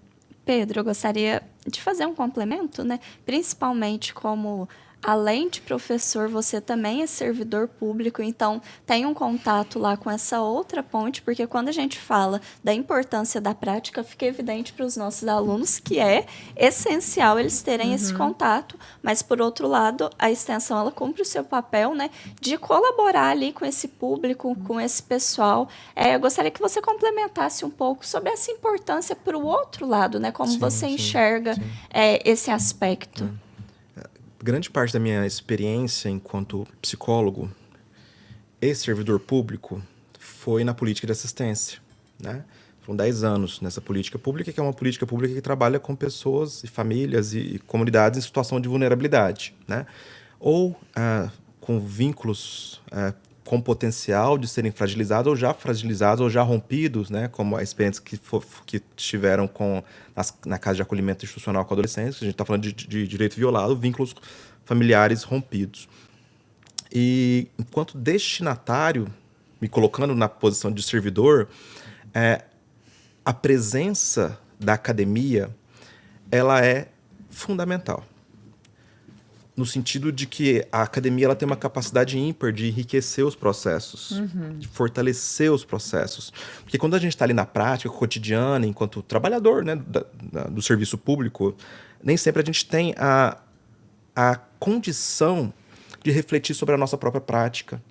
Pedro, eu gostaria de fazer um complemento, né? Principalmente como, além de professor, você também é servidor público, então tem um contato lá com essa outra ponte, porque quando a gente fala da importância da prática, fica evidente para os nossos alunos que é essencial eles terem esse contato, mas, por outro lado, a extensão, ela cumpre o seu papel, né, de colaborar ali com esse público, com esse pessoal. Eu gostaria que você complementasse um pouco sobre essa importância para o outro lado, né, como você enxerga esse aspecto. Grande parte da minha experiência enquanto psicólogo e servidor público foi na política de assistência, né? Foram 10 anos nessa política pública, que é uma política pública que trabalha com pessoas e famílias e comunidades em situação de vulnerabilidade, né? Ou com vínculos com potencial de serem fragilizados ou já rompidos, né? Como a experiência que tiveram na casa de acolhimento institucional com adolescentes. A gente está falando de direito violado, vínculos familiares rompidos. E enquanto destinatário, me colocando na posição de servidor, a presença da academia, ela é fundamental. No sentido de que a academia ela tem uma capacidade ímpar de enriquecer os processos, de fortalecer os processos. Porque quando a gente está ali na prática cotidiana, enquanto trabalhador, né, do serviço público, nem sempre a gente tem a condição de refletir sobre a nossa própria prática,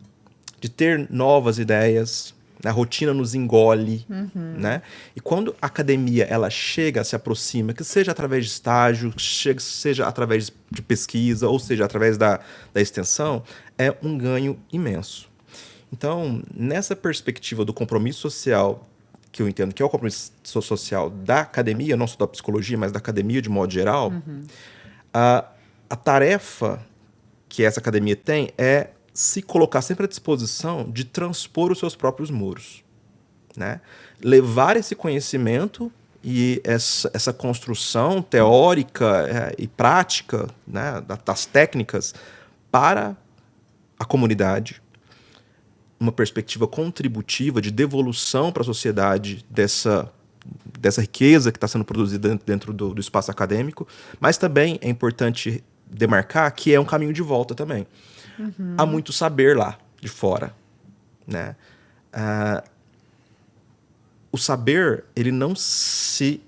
de ter novas ideias. A rotina nos engole, né? E quando a academia ela chega, se aproxima, que seja através de estágio, seja através de pesquisa, ou seja através da extensão, é um ganho imenso. Então, nessa perspectiva do compromisso social, que eu entendo que é o compromisso social da academia, não só da psicologia, mas da academia de modo geral, a tarefa que essa academia tem é se colocar sempre à disposição de transpor os seus próprios muros, né? Levar esse conhecimento e essa construção teórica e prática, né, das técnicas para a comunidade, uma perspectiva contributiva de devolução para a sociedade dessa riqueza que está sendo produzida dentro do espaço acadêmico, mas também é importante demarcar que é um caminho de volta também. Há muito saber lá de fora, né? O saber ele não se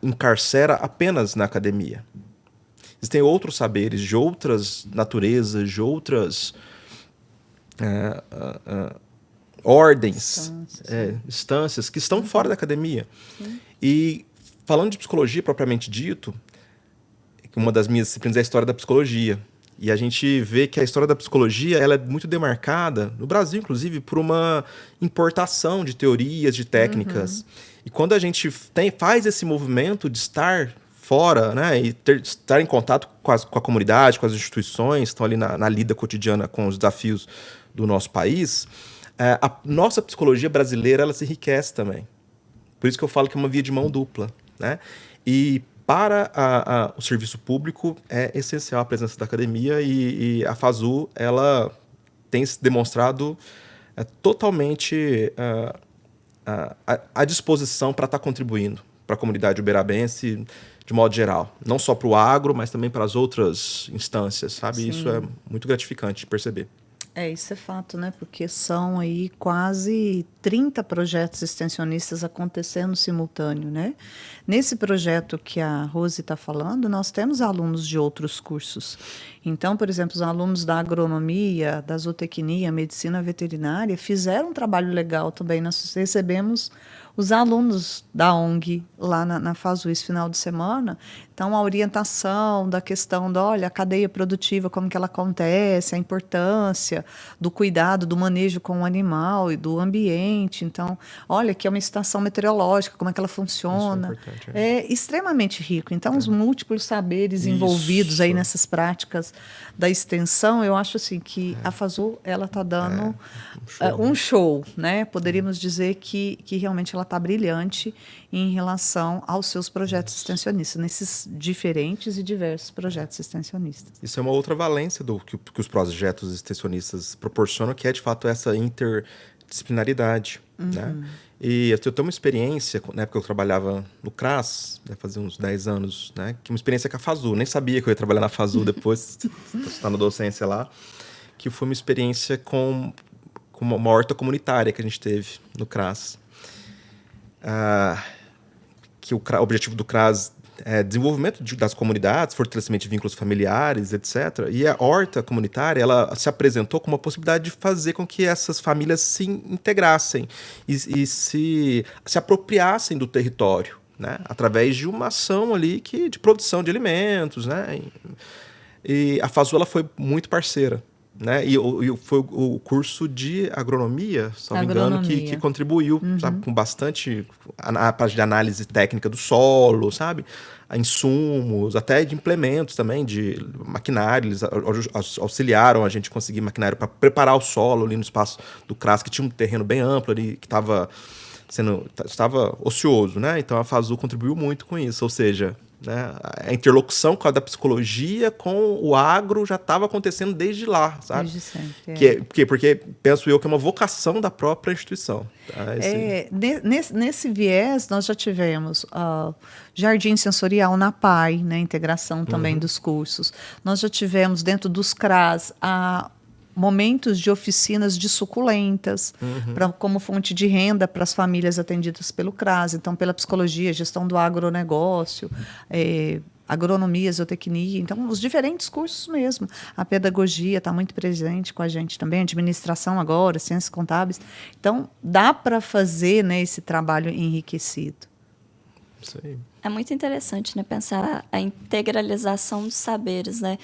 encarcera apenas na academia. Existem outros saberes de outras naturezas, de outras ordens, instâncias que estão fora da academia. E falando de psicologia propriamente dito, uma das minhas disciplinas é a história da psicologia. E a gente vê que a história da psicologia ela é muito demarcada, no Brasil, inclusive, por uma importação de teorias, de técnicas. E quando a gente faz esse movimento de estar fora, né, e estar em contato com a comunidade, com as instituições, estão ali na lida cotidiana com os desafios do nosso país, a nossa psicologia brasileira ela se enriquece também. Por isso que eu falo que é uma via de mão dupla, né? E para o serviço público é essencial a presença da academia e a FASU ela tem se demonstrado totalmente à disposição para estar contribuindo para a comunidade uberabense de modo geral. Não só para o agro, mas também para as outras instâncias, sabe? Sim. Isso é muito gratificante de perceber. Isso é fato, né? Porque são aí quase 30 projetos extensionistas acontecendo simultâneo, né? Nesse projeto que a Rose está falando, nós temos alunos de outros cursos. Então, por exemplo, os alunos da agronomia, da zootecnia, medicina veterinária, fizeram um trabalho legal também. Nós recebemos os alunos da ONG lá na FASU esse final de semana. Então, a orientação da questão da, olha, a cadeia produtiva, como que ela acontece, a importância do cuidado, do manejo com o animal e do ambiente. Então, olha, aqui é uma estação meteorológica, como é que ela funciona. Isso é importante, É extremamente rico. Então, os múltiplos saberes envolvidos aí nessas práticas da extensão, eu acho assim que a FASU ela está dando um show, né? Poderíamos dizer que realmente ela está brilhante em relação aos seus projetos extensionistas, nesses diferentes e diversos projetos extensionistas. Isso é uma outra valência do que os projetos extensionistas proporcionam, que é, de fato, essa interdisciplinaridade, né? E eu tenho uma experiência, na época eu trabalhava no CRAS, fazia uns 10 anos, né? Que uma experiência com a FASU. Nem sabia que eu ia trabalhar na FASU depois, estar na docência lá. Que foi uma experiência com uma horta comunitária que a gente teve no CRAS. Que o objetivo do CRAS é desenvolvimento das comunidades, fortalecimento de vínculos familiares, etc. E a horta comunitária ela se apresentou como uma possibilidade de fazer com que essas famílias se integrassem e se apropriassem do território, né? Através de uma ação ali de produção de alimentos, né? E a FASU ela foi muito parceira. Né? E foi o curso de agronomia, se não me engano, que contribuiu, sabe, com bastante a parte de análise técnica do solo, sabe? Insumos, até de implementos também, de maquinário. Eles auxiliaram a gente conseguir maquinário para preparar o solo ali no espaço do CRAS, que tinha um terreno bem amplo ali, que estava ocioso, né? Então a FASU contribuiu muito com isso, ou seja, né, a interlocução da psicologia com o agro já estava acontecendo desde lá, sabe? Desde sempre. Porque penso eu que é uma vocação da própria instituição. Tá? Nesse viés, nós já tivemos jardim sensorial na PAI, né, integração também dos cursos. Nós já tivemos dentro dos CRAS momentos de oficinas de suculentas, como fonte de renda para as famílias atendidas pelo CRAS, então pela psicologia, gestão do agronegócio, agronomia, zootecnia, então os diferentes cursos mesmo. A pedagogia está muito presente com a gente também, administração agora, ciências contábeis. Então, dá para fazer, né, esse trabalho enriquecido. Isso aí. É muito interessante, né, pensar a integralização dos saberes, né?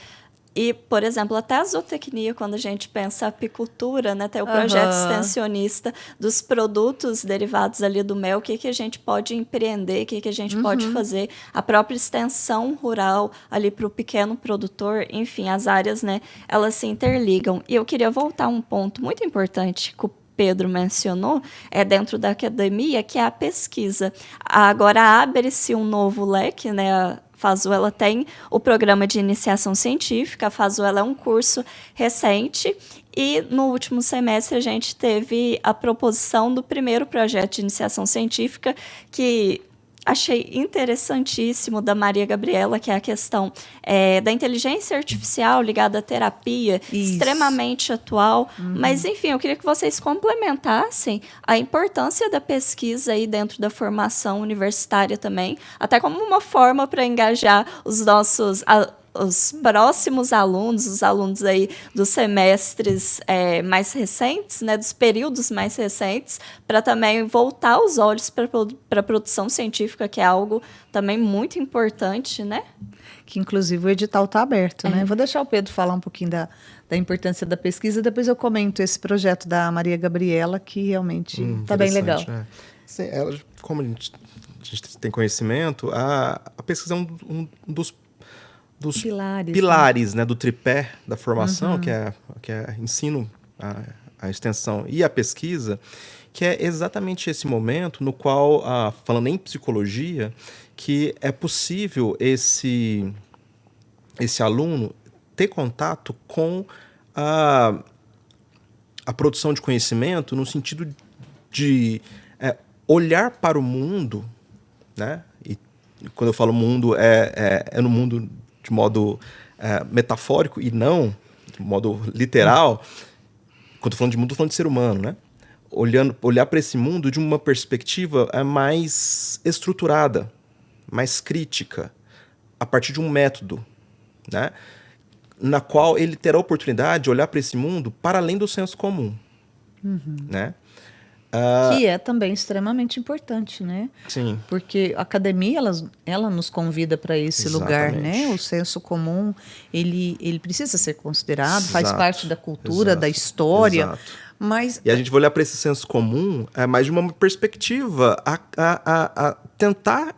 E, por exemplo, até a zootecnia, quando a gente pensa a apicultura, né, tem o projeto extensionista dos produtos derivados ali do mel, o que a gente pode empreender, o que a gente pode fazer, a própria extensão rural ali para o pequeno produtor, enfim, as áreas, né, elas se interligam. E eu queria voltar a um ponto muito importante que o Pedro mencionou, dentro da academia, que é a pesquisa. Agora abre-se um novo leque, né, a FASU ela tem o programa de iniciação científica, a FASU ela é um curso recente e no último semestre a gente teve a proposição do primeiro projeto de iniciação científica que achei interessantíssimo, da Maria Gabriela, que é a questão da inteligência artificial ligada à terapia, extremamente atual. Mas, enfim, eu queria que vocês complementassem a importância da pesquisa aí dentro da formação universitária também, até como uma forma para engajar os nossos os próximos alunos, os alunos aí dos semestres mais recentes, né, dos períodos mais recentes, para também voltar os olhos para a produção científica, que é algo também muito importante, né? Que, inclusive, o edital está aberto, né? Vou deixar o Pedro falar um pouquinho da importância da pesquisa, depois eu comento esse projeto da Maria Gabriela, que realmente está bem legal. Né? Sim, como a gente tem conhecimento, a pesquisa é um dos pilares, né, do tripé da formação, que é ensino, a extensão e a pesquisa. que é exatamente esse momento no qual, falando em psicologia, que é possível esse aluno ter contato com a produção de conhecimento no sentido de olhar para o mundo, né? E quando eu falo mundo, é no mundo de modo metafórico e não de modo literal. Quando eu tô falando de mundo, eu tô falando de ser humano, né? Olhar para esse mundo de uma perspectiva mais estruturada, mais crítica, a partir de um método, né? Na qual ele terá a oportunidade de olhar para esse mundo para além do senso comum, né? Que é também extremamente importante, né? Sim. Porque a academia, ela nos convida para esse lugar, né? O senso comum, ele precisa ser considerado, faz Exato, parte da cultura, exato, da história, exato. mas E a gente vai olhar para esse senso comum mais de uma perspectiva a tentar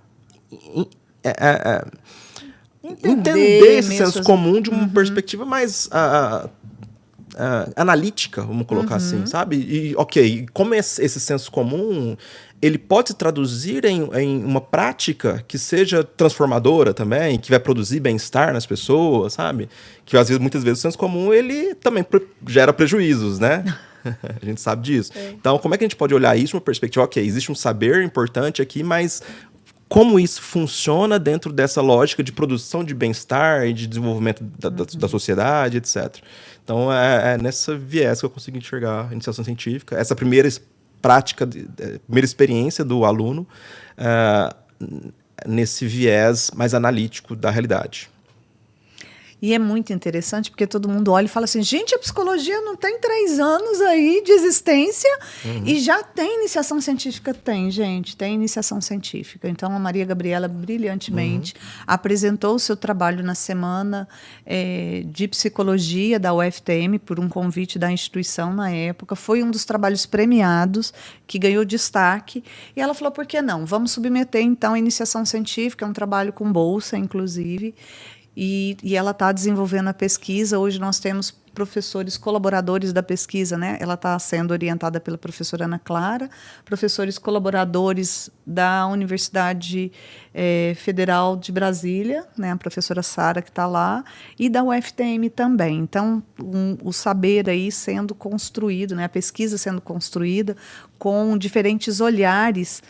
entender esse mesmo senso comum de uma perspectiva mais analítica, vamos colocar assim, sabe? E, ok, como esse senso comum, ele pode se traduzir em uma prática que seja transformadora também, que vai produzir bem-estar nas pessoas, sabe? Que às vezes, muitas vezes o senso comum, ele também gera prejuízos, né? A gente sabe disso. Então, como é que a gente pode olhar isso de uma perspectiva? Ok, existe um saber importante aqui, mas como isso funciona dentro dessa lógica de produção de bem-estar e de desenvolvimento da sociedade, etc. Então, é nessa viés que eu consigo enxergar a iniciação científica. Essa primeira prática, primeira experiência do aluno nesse viés mais analítico da realidade. E é muito interessante porque todo mundo olha e fala assim, gente, a psicologia não tem 3 anos aí de existência e já tem iniciação científica? Tem, gente, tem iniciação científica. Então, a Maria Gabriela brilhantemente apresentou o seu trabalho na semana de psicologia da UFTM por um convite da instituição na época. Foi um dos trabalhos premiados que ganhou destaque. E ela falou, por que não? Vamos submeter, então, a iniciação científica, é um trabalho com bolsa, inclusive. E ela está desenvolvendo a pesquisa. Hoje nós temos professores colaboradores da pesquisa, né? Ela está sendo orientada pela professora Ana Clara, professores colaboradores da Universidade Federal de Brasília, né? A professora Sara, que está lá, e da UFTM também. Então, o saber aí sendo construído, né? A pesquisa sendo construída com diferentes olhares.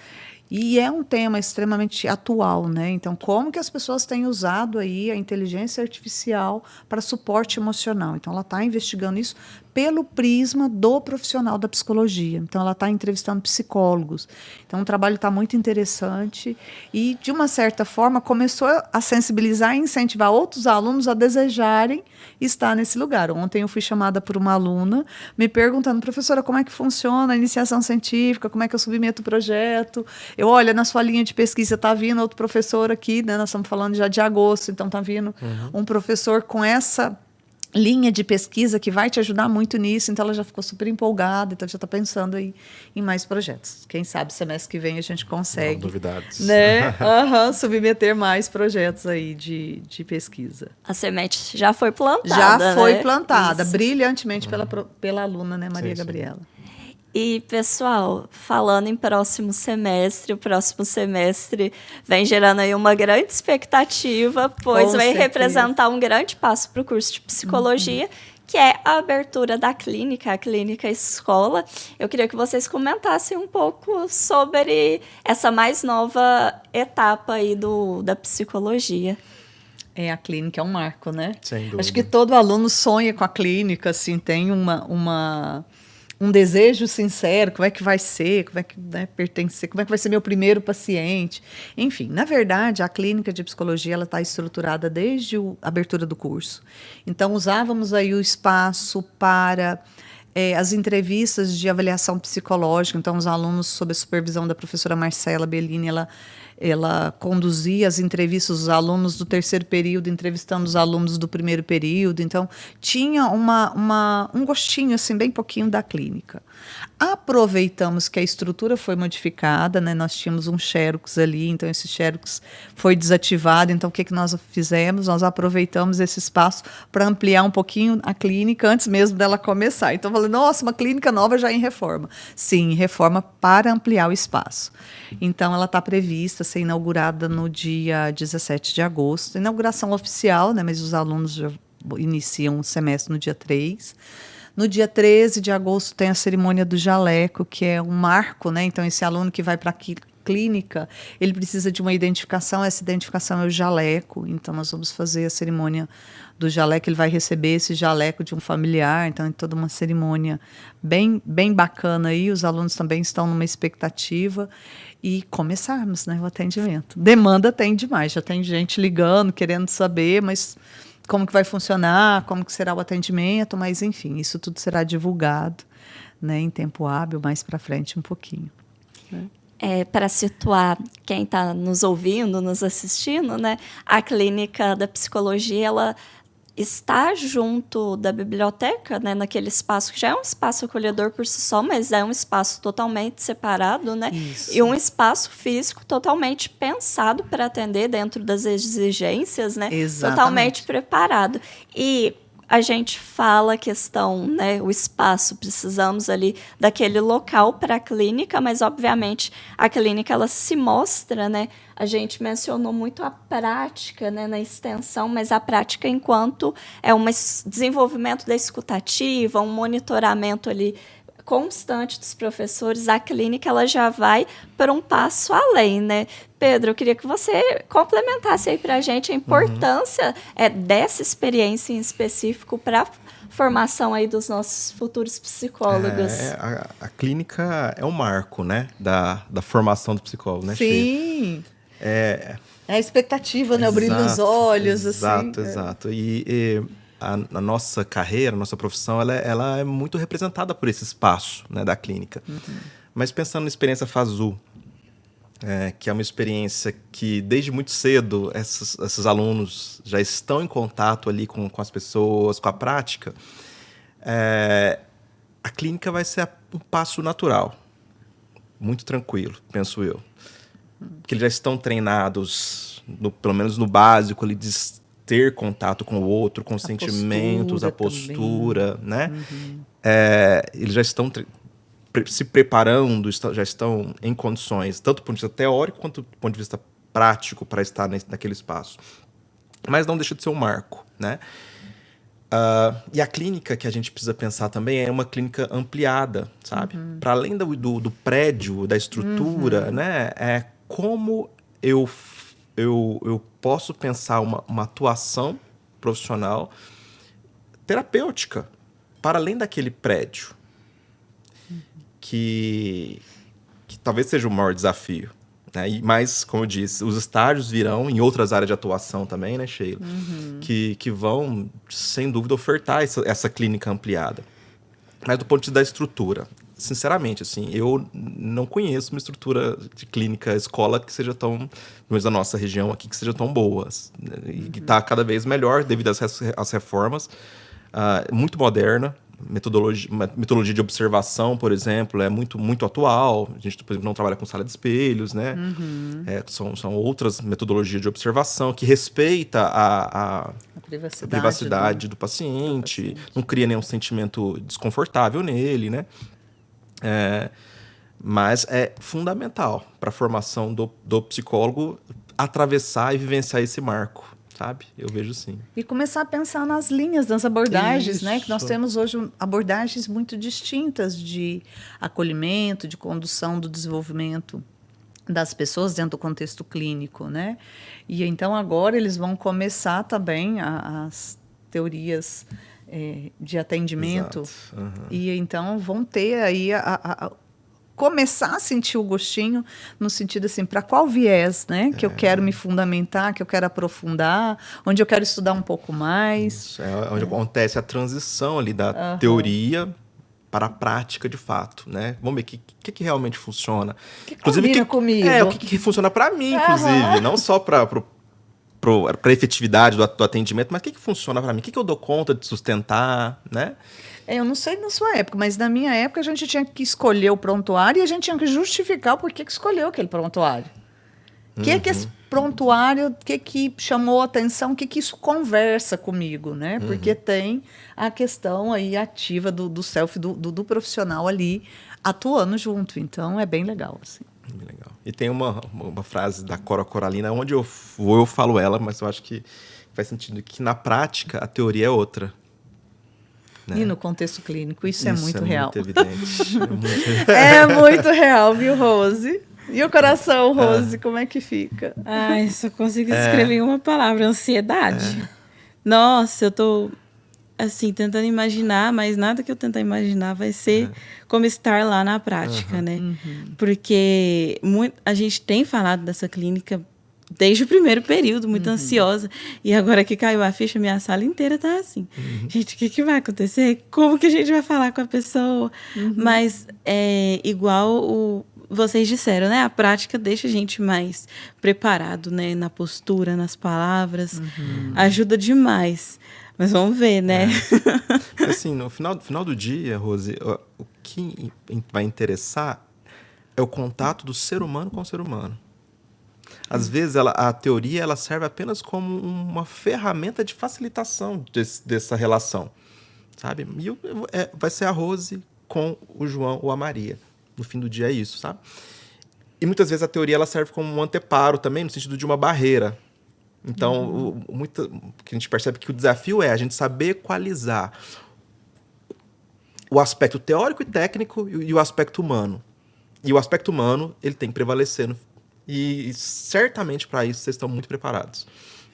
E é um tema extremamente atual, né? Então, como que as pessoas têm usado aí a inteligência artificial para suporte emocional? Então, ela está investigando isso pelo prisma do profissional da psicologia. Então, ela está entrevistando psicólogos. Então, o trabalho está muito interessante e, de uma certa forma, começou a sensibilizar e incentivar outros alunos a desejarem estar nesse lugar. Ontem eu fui chamada por uma aluna me perguntando, professora, como é que funciona a iniciação científica? Como é que eu submeto o projeto? Olha, na sua linha de pesquisa está vindo outro professor aqui, né? Nós estamos falando já de agosto, então está vindo um professor com essa linha de pesquisa que vai te ajudar muito nisso, então ela já ficou super empolgada, então já está pensando aí em mais projetos. Quem sabe semestre que vem a gente consegue, não novidades, né? Submeter mais projetos aí de pesquisa. A semente já foi plantada, Já foi né? plantada, Isso. brilhantemente pela aluna, né, Maria Sim, sim. Gabriela. E, pessoal, falando em próximo semestre, o próximo semestre vem gerando aí uma grande expectativa, pois Com vai certeza. representar um grande passo para o curso de psicologia, que é a abertura da clínica, a clínica escola. Eu queria que vocês comentassem um pouco sobre essa mais nova etapa aí da psicologia. A clínica é um marco, né? Sem dúvida. Acho que todo aluno sonha com a clínica, assim, tem um desejo sincero, como é que vai ser, como é que pertencer, como é que vai ser meu primeiro paciente. Enfim, na verdade, a clínica de psicologia está estruturada desde a abertura do curso. Então, usávamos aí o espaço para as entrevistas de avaliação psicológica. Então, os alunos, sob a supervisão da professora Marcela Bellini, ela ela conduzia as entrevistas dos alunos do terceiro período, entrevistando os alunos do primeiro período. Então, tinha um gostinho, assim, bem pouquinho da clínica. Aproveitamos que a estrutura foi modificada, né? Nós tínhamos um Xerox ali, então esse Xerox foi desativado. Então, o que nós fizemos? Nós aproveitamos esse espaço para ampliar um pouquinho a clínica antes mesmo dela começar. Então, eu falei, nossa, uma clínica nova já em reforma. Sim, em reforma para ampliar o espaço. Então, ela está prevista ser inaugurada no dia 17 de agosto. Inauguração oficial, né? Mas os alunos já iniciam o semestre no dia 3. No dia 13 de agosto tem a cerimônia do jaleco, que é um marco, né? Então, esse aluno que vai para a clínica, ele precisa de uma identificação, essa identificação é o jaleco. Então, nós vamos fazer a cerimônia do jaleco, ele vai receber esse jaleco de um familiar, então é toda uma cerimônia bem bacana aí, os alunos também estão numa expectativa e começarmos, né, o atendimento. Demanda tem demais, já tem gente ligando, querendo saber, mas como que vai funcionar, como que será o atendimento, mas enfim, isso tudo será divulgado, né, em tempo hábil, mais para frente um pouquinho. Né? Para situar quem está nos ouvindo, nos assistindo, né, a clínica da psicologia, ela está junto da biblioteca, né, naquele espaço que já é um espaço acolhedor por si só, mas é um espaço totalmente separado, né, e um espaço físico totalmente pensado para atender dentro das exigências, né, totalmente preparado. E a gente fala a questão, né, o espaço, precisamos ali daquele local para a clínica, mas obviamente a clínica ela se mostra, né, a gente mencionou muito a prática, né, na extensão, mas a prática enquanto é um desenvolvimento da escutativa, um monitoramento ali constante dos professores, a clínica ela já vai para um passo além, né? Pedro, eu queria que você complementasse aí para a gente a importância dessa experiência em específico para a formação aí dos nossos futuros psicólogos. A clínica é um marco, né, da formação do psicólogo, né? Sim. É a expectativa, né? O brilho nos olhos, exato, assim. Exato. E a nossa carreira, a nossa profissão, ela é muito representada por esse espaço, né, da clínica. Mas pensando na experiência FASU, que é uma experiência que desde muito cedo esses alunos já estão em contato ali com as pessoas, com a prática, a clínica vai ser um passo natural, muito tranquilo, penso eu. Porque eles já estão treinados, pelo menos no básico, ali, de ter contato com o outro, com os sentimentos, a postura, né? Eles já estão se preparando, já estão em condições, tanto do ponto de vista teórico quanto do ponto de vista prático, para estar naquele espaço. Mas não deixa de ser um marco, né? E a clínica que a gente precisa pensar também é uma clínica ampliada, sabe? Para além do prédio, da estrutura, né? Como eu posso pensar uma atuação profissional terapêutica para além daquele prédio, que talvez seja o maior desafio, né? Mas, como eu disse, os estágios virão em outras áreas de atuação também, né, Sheila? Que vão, sem dúvida, ofertar essa clínica ampliada. Mas do ponto de vista da estrutura, sinceramente, assim, eu não conheço uma estrutura de clínica, escola que seja tão, pelo menos da nossa região aqui, que seja tão boa, né? E que está cada vez melhor devido às reformas, muito moderna. Metodologia de observação, por exemplo, é muito, muito atual. A gente, por exemplo, não trabalha com sala de espelhos, né? São outras metodologias de observação que respeita a privacidade do paciente, não cria nenhum sentimento desconfortável nele, né? Mas é fundamental para a formação do psicólogo atravessar e vivenciar esse marco, sabe? Eu vejo sim. E começar a pensar nas linhas, nas abordagens, né? Que nós temos hoje abordagens muito distintas de acolhimento, de condução do desenvolvimento das pessoas dentro do contexto clínico, né? E então agora eles vão começar também as teorias de atendimento. E então vão ter aí começar a sentir o gostinho no sentido assim, para qual viés, né? Que eu quero me fundamentar, que eu quero aprofundar, onde eu quero estudar um pouco mais. Isso, onde acontece a transição ali da teoria para a prática de fato, né? Vamos ver o que realmente funciona. Que combina comigo. O que funciona para mim, inclusive, não só para a efetividade do atendimento, mas o que funciona para mim? O que eu dou conta de sustentar, né? Eu não sei na sua época, mas na minha época a gente tinha que escolher o prontuário e a gente tinha que justificar por que escolheu aquele prontuário. O que esse prontuário, o que chamou a atenção, o que isso conversa comigo, né? Porque tem a questão aí ativa do self, do profissional ali atuando junto. Então, é bem legal, assim. Bem legal. E tem uma frase da Cora Coralina, onde eu falo ela, mas eu acho que faz sentido, que na prática a teoria é outra. Né? E no contexto clínico, isso é muito real. Muito evidente. É muito real, viu, Rose? E o coração, Rose, como é que fica? Ai, só consigo escrever uma palavra, ansiedade. Nossa, eu tô, assim, tentando imaginar, mas nada que eu tentar imaginar vai ser como estar lá na prática, né? Porque a gente tem falado dessa clínica desde o primeiro período, muito ansiosa. E agora que caiu a ficha, minha sala inteira tá assim. Gente, o que vai acontecer? Como que a gente vai falar com a pessoa? Mas é igual vocês disseram, né? A prática deixa a gente mais preparado, né? Na postura, nas palavras. Ajuda demais. Mas vamos ver, né? Assim, no final do dia, Rose, o que vai interessar é o contato do ser humano com o ser humano. Às vezes, a teoria ela serve apenas como uma ferramenta de facilitação dessa relação, sabe? E vai ser a Rose com o João ou a Maria. No fim do dia é isso, sabe? E muitas vezes a teoria ela serve como um anteparo também, no sentido de uma barreira. Então, o que a gente percebe que o desafio é a gente saber equalizar o aspecto teórico e técnico e o aspecto humano. E o aspecto humano, ele tem que prevalecer. E certamente para isso vocês estão muito preparados.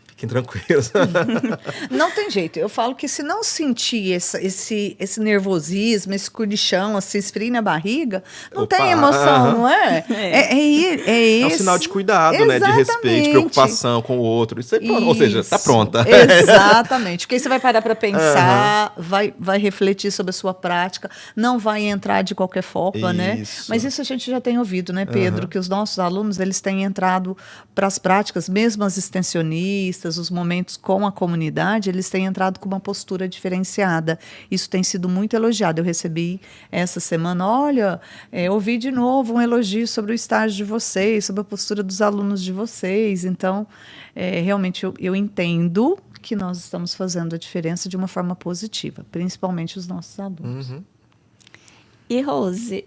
Fiquem tranquilos. Não tem jeito. Eu falo que se não sentir esse nervosismo, esse cordichão, esse frio na barriga, não tem emoção, não é? É um sinal de cuidado, né? De respeito, preocupação com o outro. Isso aí, ou seja, está pronta. Exatamente. Porque aí você vai parar para pensar, vai refletir sobre a sua prática, não vai entrar de qualquer forma, né? Mas isso a gente já tem ouvido, né, Pedro? Que os nossos alunos, eles têm entrado para as práticas, mesmo as extensionistas, os momentos com a comunidade, eles têm entrado com uma postura diferenciada. Isso tem sido muito elogiado. Eu recebi essa semana, olha, ouvi de novo um elogio sobre o estágio de vocês, sobre a postura dos alunos de vocês. Então, realmente eu entendo que nós estamos fazendo a diferença de uma forma positiva, principalmente os nossos alunos. E, Rose,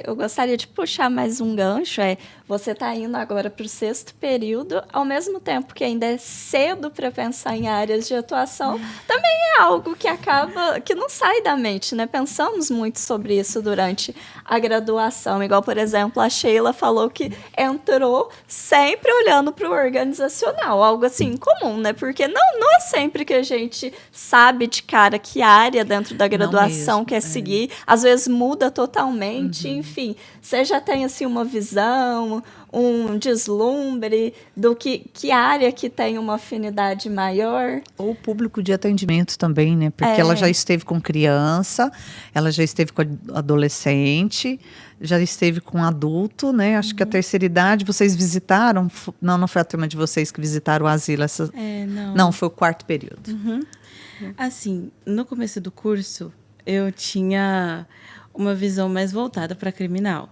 eu gostaria de puxar mais um gancho. Você está indo agora para o 6º período, ao mesmo tempo que ainda é cedo para pensar em áreas de atuação, também é algo que não sai da mente, né? Pensamos muito sobre isso durante a graduação. Igual, por exemplo, a Sheila falou que entrou sempre olhando para o organizacional, algo assim comum, né? Porque não é sempre que a gente sabe de cara que área dentro da graduação quer seguir. Às vezes muda totalmente, enfim. Você já tem assim uma visão, um deslumbre do que área que tem uma afinidade maior? Ou o público de atendimento também, né? Porque ela já esteve com criança, ela já esteve com adolescente, já esteve com adulto, né? Acho que a terceira idade, vocês visitaram? Não foi a turma de vocês que visitaram o asilo? Não, foi o 4º período. Assim, no começo do curso, eu tinha uma visão mais voltada para criminal.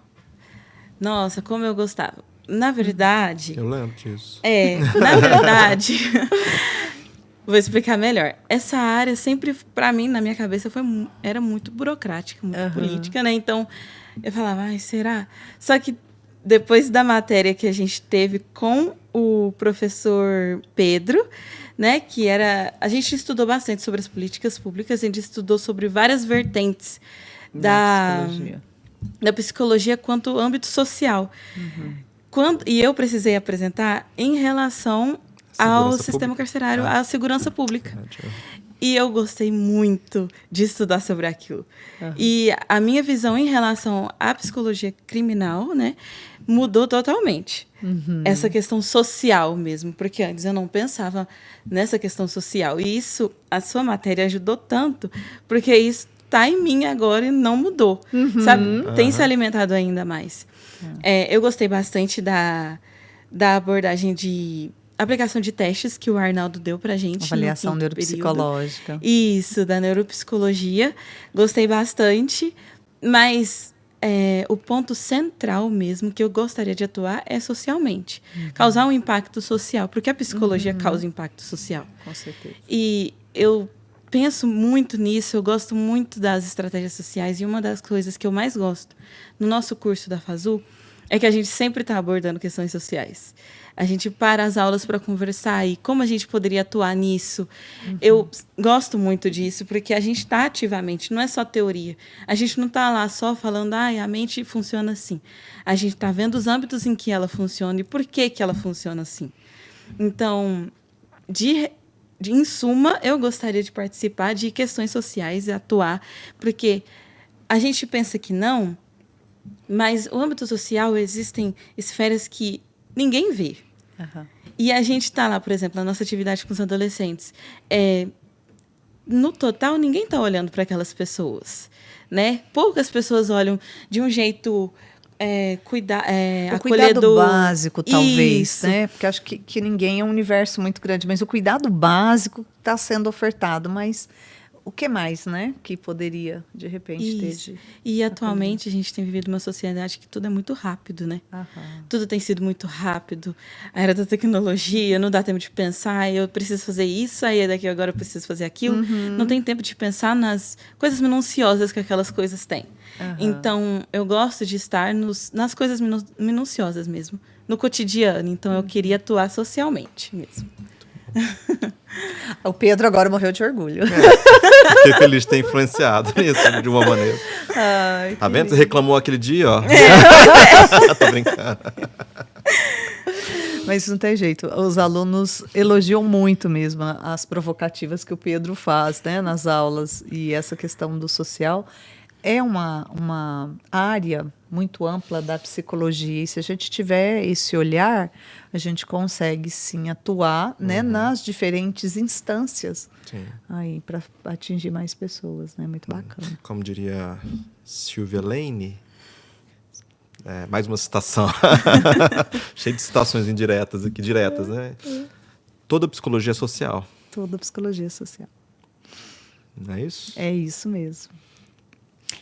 Nossa, como eu gostava. Na verdade... Eu lembro disso. Na verdade... Vou explicar melhor. Essa área sempre, para mim, na minha cabeça, era muito burocrática, muito política, né? Então, eu falava, será? Só que depois da matéria que a gente teve com o professor Pedro, né? Que era... A gente estudou bastante sobre as políticas públicas, a gente estudou sobre várias vertentes da psicologia quanto âmbito social. E eu precisei apresentar em relação ao sistema carcerário, à segurança pública. E eu gostei muito de estudar sobre aquilo. E a minha visão em relação à psicologia criminal, né, mudou totalmente. Essa questão social mesmo, porque antes eu não pensava nessa questão social. E isso, a sua matéria ajudou tanto, porque isso tá em mim agora e não mudou, sabe? Tem se alimentado ainda mais. Eu gostei bastante da abordagem de aplicação de testes que o Arnaldo deu pra gente. Avaliação no quinto neuropsicológica. período. Isso, da neuropsicologia. Gostei bastante, mas o ponto central mesmo que eu gostaria de atuar é socialmente. Causar um impacto social, porque a psicologia causa impacto social. Com certeza. E eu penso muito nisso, eu gosto muito das estratégias sociais, e uma das coisas que eu mais gosto no nosso curso da FASU é que a gente sempre está abordando questões sociais. A gente para as aulas para conversar e como a gente poderia atuar nisso. Eu gosto muito disso, porque a gente está ativamente, não é só teoria. A gente não está lá só falando, a mente funciona assim. A gente está vendo os âmbitos em que ela funciona e por que ela funciona assim. Então, em suma, eu gostaria de participar de questões sociais e atuar, porque a gente pensa que não, mas o âmbito social existem esferas que ninguém vê. E a gente está lá, por exemplo, na nossa atividade com os adolescentes. No total, ninguém está olhando para aquelas pessoas, né? Poucas pessoas olham de um jeito O cuidado acolhedor. básico, talvez, Isso. né? Porque acho que ninguém é um universo muito grande, mas o cuidado básico está sendo ofertado. Mas o que mais, né? Que poderia, de repente, ter Isso. de... E atualmente a gente tem vivido uma sociedade que tudo é muito rápido, né? Tudo tem sido muito rápido. A era da tecnologia, não dá tempo de pensar, eu preciso fazer isso, aí daqui agora eu preciso fazer aquilo. Não tem tempo de pensar nas coisas minuciosas que aquelas coisas têm. Então, eu gosto de estar nas coisas minuciosas mesmo, no cotidiano. Então, eu queria atuar socialmente mesmo. O Pedro agora morreu de orgulho. Fiquei feliz de ter influenciado nisso de uma maneira. Ai, Tá vendo? Você reclamou aquele dia, ó. Tô brincando. Mas não tem jeito. Os alunos elogiam muito mesmo as provocativas que o Pedro faz, né, nas aulas. E essa questão do social é uma área muito ampla da psicologia. E se a gente tiver esse olhar, a gente consegue, sim, atuar, né, nas diferentes instâncias aí para atingir mais pessoas. Né? Muito bacana. Como diria Silvia Lane, mais uma citação. Cheio de citações indiretas aqui, diretas, né? Toda psicologia é social. Toda psicologia social. Não é isso? É isso mesmo.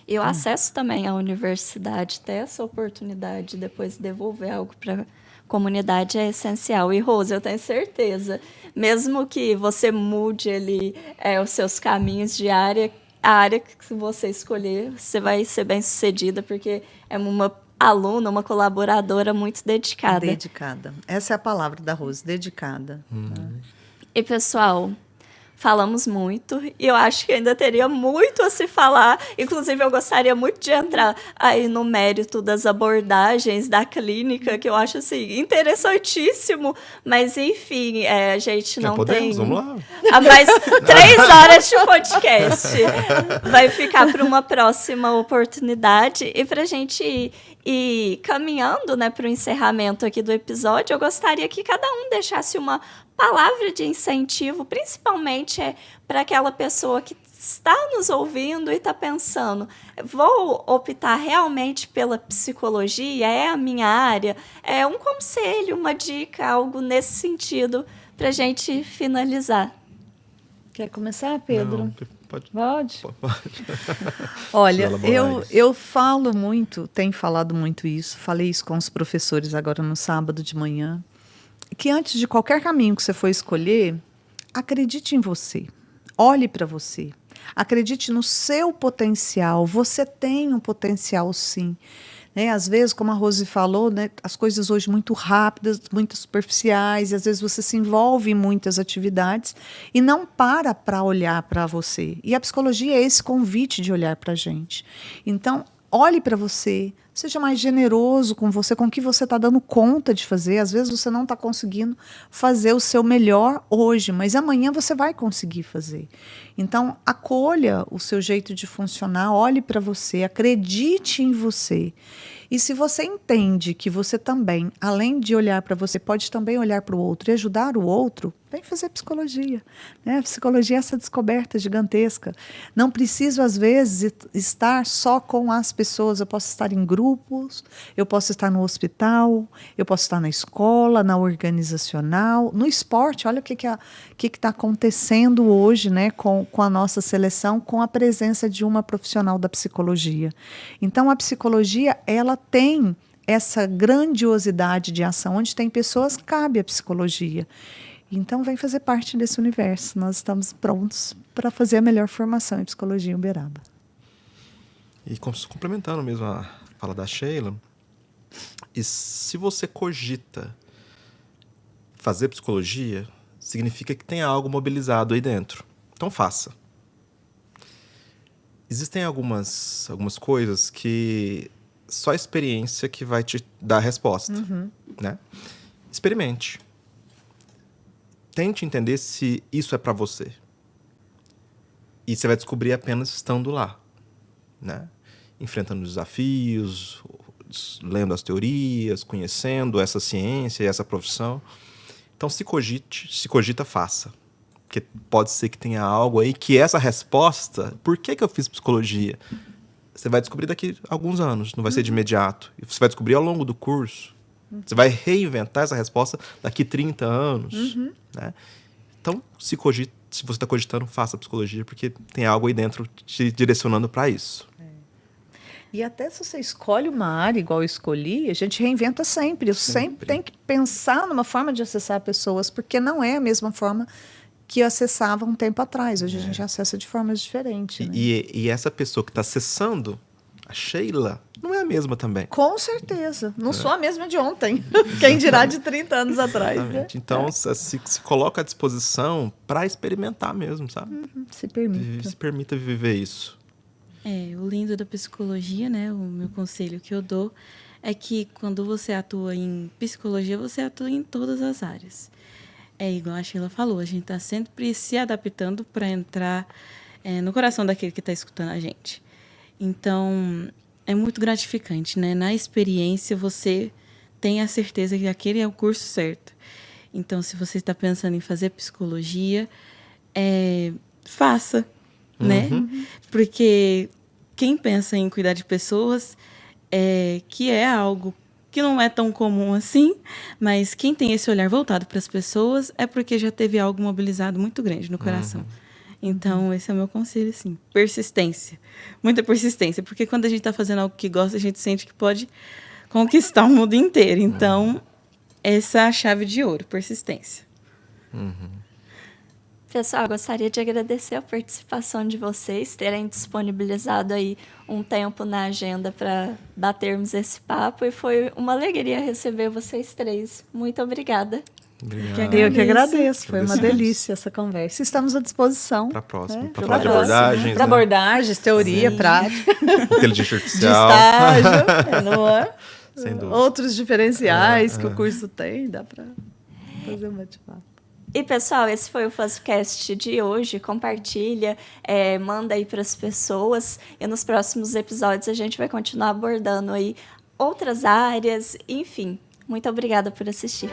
E o acesso também à universidade, ter essa oportunidade de depois devolver algo para a comunidade é essencial. E, Rose, eu tenho certeza, mesmo que você mude ali os seus caminhos de área, a área que você escolher, você vai ser bem-sucedida, porque é uma aluna, uma colaboradora muito dedicada. Dedicada. Essa é a palavra da Rose, dedicada. E, pessoal, falamos muito e eu acho que ainda teria muito a se falar. Inclusive, eu gostaria muito de entrar aí no mérito das abordagens da clínica, que eu acho assim, interessantíssimo. Mas, enfim, a gente não podemos? tem... Vamos lá. Mais 3 horas de podcast. Vai ficar para uma próxima oportunidade. E para a gente ir caminhando, né, para o encerramento aqui do episódio, eu gostaria que cada um deixasse uma palavra de incentivo, principalmente para aquela pessoa que está nos ouvindo e está pensando, vou optar realmente pela psicologia, é a minha área? É um conselho, uma dica, algo nesse sentido, para a gente finalizar. Quer começar, Pedro? Não, pode. Pode? Pode. Olha, Elaborar eu falo muito, tenho falado muito isso, falei isso com os professores agora no sábado de manhã, que antes de qualquer caminho que você for escolher, acredite em você, olhe para você, acredite no seu potencial, você tem um potencial sim. Né? Às vezes, como a Rose falou, né, as coisas hoje muito rápidas, muito superficiais, e às vezes você se envolve em muitas atividades e não para olhar para você. E a psicologia é esse convite de olhar para a gente. Então, olhe para você, Seja mais generoso com você, com o que você está dando conta de fazer. Às vezes você não está conseguindo fazer o seu melhor hoje, mas amanhã você vai conseguir fazer. Então, acolha o seu jeito de funcionar, olhe para você, acredite em você. E se você entende que você também, além de olhar para você, pode também olhar para o outro e ajudar o outro, vem fazer psicologia. Né? A psicologia é essa descoberta gigantesca. Não preciso, às vezes, estar só com as pessoas. Eu posso estar em grupos, eu posso estar no hospital, eu posso estar na escola, na organizacional, no esporte. Olha o que está acontecendo hoje, né, com a nossa seleção, com a presença de uma profissional da psicologia. Então, a psicologia, ela tem essa grandiosidade de ação. Onde tem pessoas, cabe a psicologia. Então, vem fazer parte desse universo. Nós estamos prontos para fazer a melhor formação em psicologia em Uberaba. E complementando mesmo a fala da Sheila, e se você cogita fazer psicologia, significa que tem algo mobilizado aí dentro. Então, faça. Existem algumas coisas que só a experiência que vai te dar a resposta. Né? Experimente. Tente entender se isso é para você. E você vai descobrir apenas estando lá. Né? Enfrentando os desafios, lendo as teorias, conhecendo essa ciência e essa profissão. Então, se cogita, faça. Porque pode ser que tenha algo aí que essa resposta... Por que eu fiz psicologia? Você vai descobrir daqui a alguns anos, não vai ser de imediato. E você vai descobrir ao longo do curso. Você vai reinventar essa resposta daqui 30 anos. Né? Então, se você está cogitando, faça psicologia, porque tem algo aí dentro te direcionando para isso. E até se você escolhe uma área igual eu escolhi, a gente reinventa sempre. Eu sempre tenho que pensar numa forma de acessar pessoas, porque não é a mesma forma que eu acessava um tempo atrás. Hoje a gente acessa de formas diferentes. Né? E essa pessoa que está acessando, a Sheila, não é a mesma também. Com certeza. Não sou a mesma de ontem. Quem dirá de 30 anos atrás. Né? Então, se coloca à disposição para experimentar mesmo, sabe? Se permita. Se permita viver isso. O lindo da psicologia, né? O meu conselho que eu dou é que quando você atua em psicologia, você atua em todas as áreas. É igual a Sheila falou, a gente está sempre se adaptando para entrar no coração daquele que está escutando a gente. Então, é muito gratificante, né? Na experiência, você tem a certeza que aquele é o curso certo. Então, se você está pensando em fazer psicologia, faça, né? Porque quem pensa em cuidar de pessoas, que é algo que não é tão comum assim, mas quem tem esse olhar voltado para as pessoas é porque já teve algo mobilizado muito grande no coração. Então, esse é o meu conselho, assim, persistência. Muita persistência, porque quando a gente está fazendo algo que gosta, a gente sente que pode conquistar o mundo inteiro. Então, essa é a chave de ouro, persistência. Pessoal, gostaria de agradecer a participação de vocês, terem disponibilizado aí um tempo na agenda para batermos esse papo, e foi uma alegria receber vocês três. Muito obrigada. Obrigado. Eu que agradeço. Foi uma delícia essa conversa. Estamos à disposição. Para a próxima. Para Pra falar de próxima. abordagens. Para abordagens, teoria, prática, Inteligência de artificial. estágio, não é? Sem dúvida. Outros diferenciais que o curso tem, dá para fazer um bate-papo. E, pessoal, esse foi o Fuzzcast de hoje. Compartilha, manda aí para as pessoas. E nos próximos episódios a gente vai continuar abordando aí outras áreas. Enfim, muito obrigada por assistir.